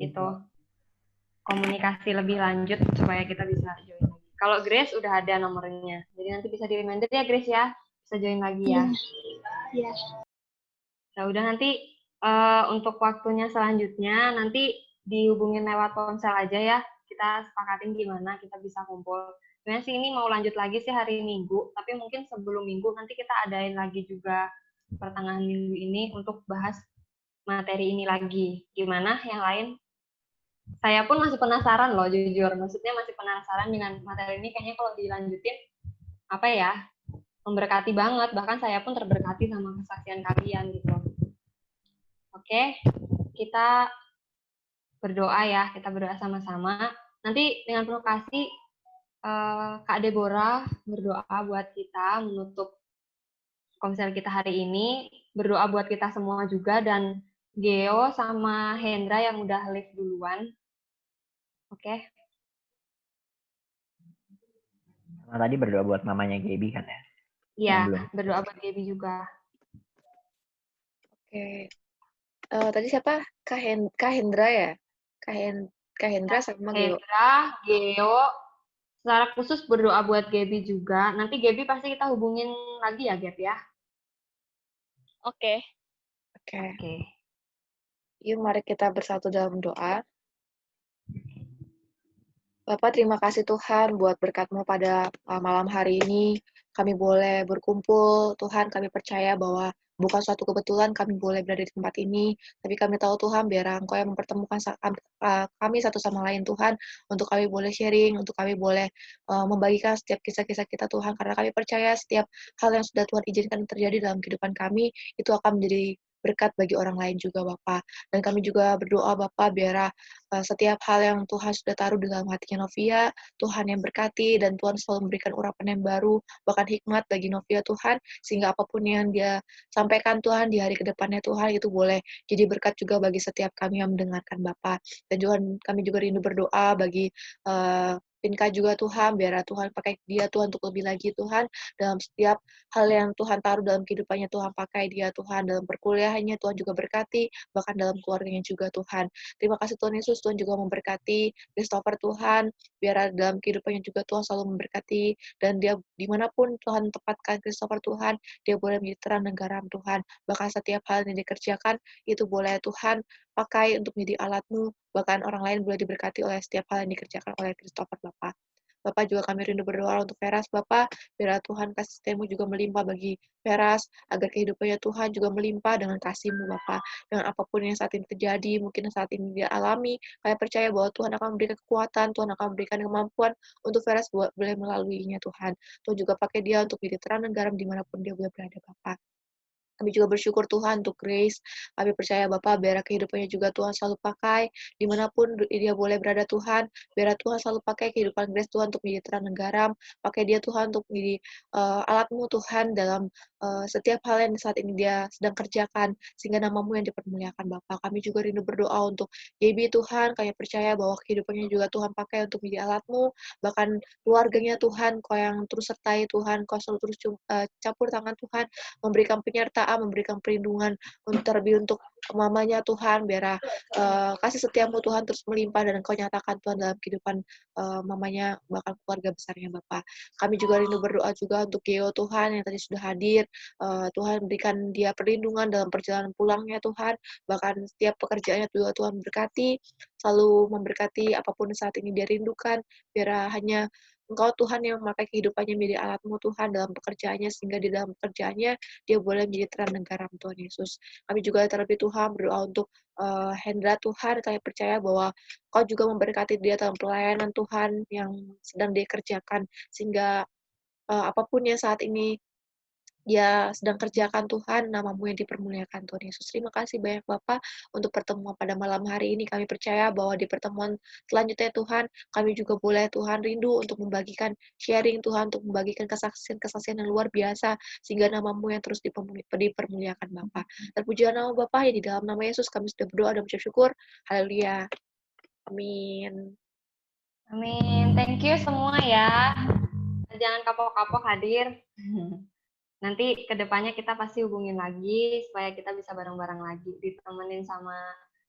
itu komunikasi lebih lanjut supaya kita bisa join lagi. Kalau Grace udah ada nomornya, jadi nanti bisa di reminder ya Grace ya, bisa join lagi ya. Iya. Nah udah nanti untuk waktunya selanjutnya nanti dihubungin lewat ponsel aja ya. Kita sepakatin gimana kita bisa kumpul. Sebenarnya sih ini mau lanjut lagi sih hari Minggu, tapi mungkin sebelum Minggu nanti kita adain lagi juga pertengahan minggu ini untuk bahas materi ini lagi. Gimana yang lain? Saya pun masih penasaran loh, jujur. Maksudnya masih penasaran dengan materi ini. Kayaknya kalau dilanjutin, apa ya, memberkati banget. Bahkan saya pun terberkati sama kesaksian kalian gitu. Oke, kita berdoa ya. Kita berdoa sama-sama. Nanti dengan penuh kasih, Kak Deborah berdoa buat kita menutup komsel kita hari ini. Berdoa buat kita semua juga. Dan Geo sama Hendra yang udah live duluan. Oke. Tadi berdoa buat mamanya Gaby kan ya? Iya, berdoa buat Gaby juga. Oke. Tadi siapa? Kak Hendra ya? Kak Hendra sama Geo. Hendra, Geo. Secara khusus berdoa buat Gaby juga. Nanti Gaby pasti kita hubungin lagi ya, Gab ya? Oke. Yuk mari kita bersatu dalam doa. Bapak, terima kasih Tuhan buat berkat-Mu pada malam hari ini. Kami boleh berkumpul, Tuhan, kami percaya bahwa bukan suatu kebetulan kami boleh berada di tempat ini, tapi kami tahu Tuhan, biar Engkau yang mempertemukan kami satu sama lain Tuhan, untuk kami boleh sharing, untuk kami boleh membagikan setiap kisah-kisah kita Tuhan, karena kami percaya setiap hal yang sudah Tuhan izinkan terjadi dalam kehidupan kami, itu akan menjadi berkat bagi orang lain juga Bapak. Dan kami juga berdoa Bapak, biar setiap hal yang Tuhan sudah taruh di dalam hatinya Novia, Tuhan yang berkati, dan Tuhan selalu memberikan urapan yang baru, bahkan hikmat bagi Novia Tuhan, sehingga apapun yang dia sampaikan Tuhan di hari kedepannya Tuhan, itu boleh jadi berkat juga bagi setiap kami yang mendengarkan Bapak. Dan Tuhan, kami juga rindu berdoa bagi Pinka juga Tuhan, biar Tuhan pakai dia Tuhan untuk lebih lagi Tuhan, dalam setiap hal yang Tuhan taruh dalam kehidupannya Tuhan, pakai dia Tuhan, dalam perkuliahannya Tuhan juga berkati, bahkan dalam keluarganya juga Tuhan. Terima kasih Tuhan Yesus, Tuhan juga memberkati Christopher Tuhan, biar dalam kehidupannya juga Tuhan selalu memberkati, dan dia dimanapun Tuhan tempatkan Christopher Tuhan, dia boleh menjadi terang dan garam Tuhan, bahkan setiap hal yang dikerjakan, itu boleh Tuhan pakai untuk menjadi alat-Mu, bahkan orang lain boleh diberkati oleh setiap hal yang dikerjakan oleh Christopher Bapak. Bapak juga kami rindu berdoa untuk Veras Bapak, biar Tuhan kasih setia-Mu juga melimpah bagi Veras, agar kehidupannya Tuhan juga melimpah dengan kasih-Mu Bapak. Dengan apapun yang saat ini terjadi, mungkin saat ini dia alami, kami percaya bahwa Tuhan akan memberikan kekuatan, Tuhan akan memberikan kemampuan untuk Veras boleh melaluinya Tuhan. Tuhan juga pakai dia untuk jadi terang dan garam dimanapun dia boleh berada Bapak. Kami juga bersyukur Tuhan untuk Grace. Kami percaya Bapak, biar kehidupannya juga Tuhan selalu pakai, dimanapun dia boleh berada Tuhan, biar Tuhan selalu pakai kehidupan Grace Tuhan untuk menjadi terang dan garam, pakai dia Tuhan untuk menjadi alat-Mu Tuhan dalam setiap hal yang saat ini dia sedang kerjakan, sehingga nama-Mu yang dipermuliakan Bapak. Kami juga rindu berdoa untuk Gaby Tuhan, kami percaya bahwa kehidupannya juga Tuhan pakai untuk menjadi alat-Mu, bahkan keluarganya Tuhan, Kau yang terus sertai Tuhan, Kau selalu terus campur tangan Tuhan, memberikan penyertaan, memberikan perlindungan terlebih untuk mamanya Tuhan, biar kasih setiamu Tuhan terus melimpah dan Engkau nyatakan Tuhan dalam kehidupan mamanya, bahkan keluarga besarnya Bapak. Kami juga rindu berdoa juga untuk Geo Tuhan yang tadi sudah hadir, Tuhan berikan dia perlindungan dalam perjalanan pulangnya Tuhan, bahkan setiap pekerjaannya juga Tuhan berkati, selalu memberkati apapun saat ini dia rindukan, biar hanya Engkau Tuhan yang memakai kehidupannya menjadi alat-Mu Tuhan dalam pekerjaannya, sehingga di dalam pekerjaannya dia boleh menjadi terang dan garam Tuhan Yesus. Kami juga terlebih Tuhan berdoa untuk Hendra Tuhan, kami percaya bahwa Kau juga memberkati dia dalam pelayanan Tuhan yang sedang dia kerjakan, sehingga apapun yang saat ini dia sedang kerjakan Tuhan, nama-Mu yang dipermuliakan Tuhan Yesus. Terima kasih banyak Bapak untuk pertemuan pada malam hari ini. Kami percaya bahwa di pertemuan selanjutnya Tuhan, kami juga boleh Tuhan rindu untuk membagikan sharing Tuhan, untuk membagikan kesaksian-kesaksian yang luar biasa, sehingga nama-Mu yang terus dipermuliakan Bapak. Terpujilah nama Bapak, ya di dalam nama Yesus kami sudah berdoa dan mengucap syukur. Haleluya. Amin. Amin. Thank you semua ya. Jangan kapok-kapok hadir. Nanti kedepannya kita pasti hubungin lagi supaya kita bisa bareng-bareng lagi, ditemenin sama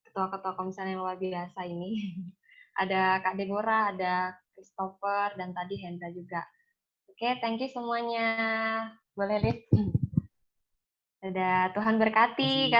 ketua-ketua komisan yang luar biasa ini. Ada Kak Deborah, ada Christopher, dan tadi Hendra juga. Oke, thank you semuanya. Boleh, Liv? Dadah, Tuhan berkati.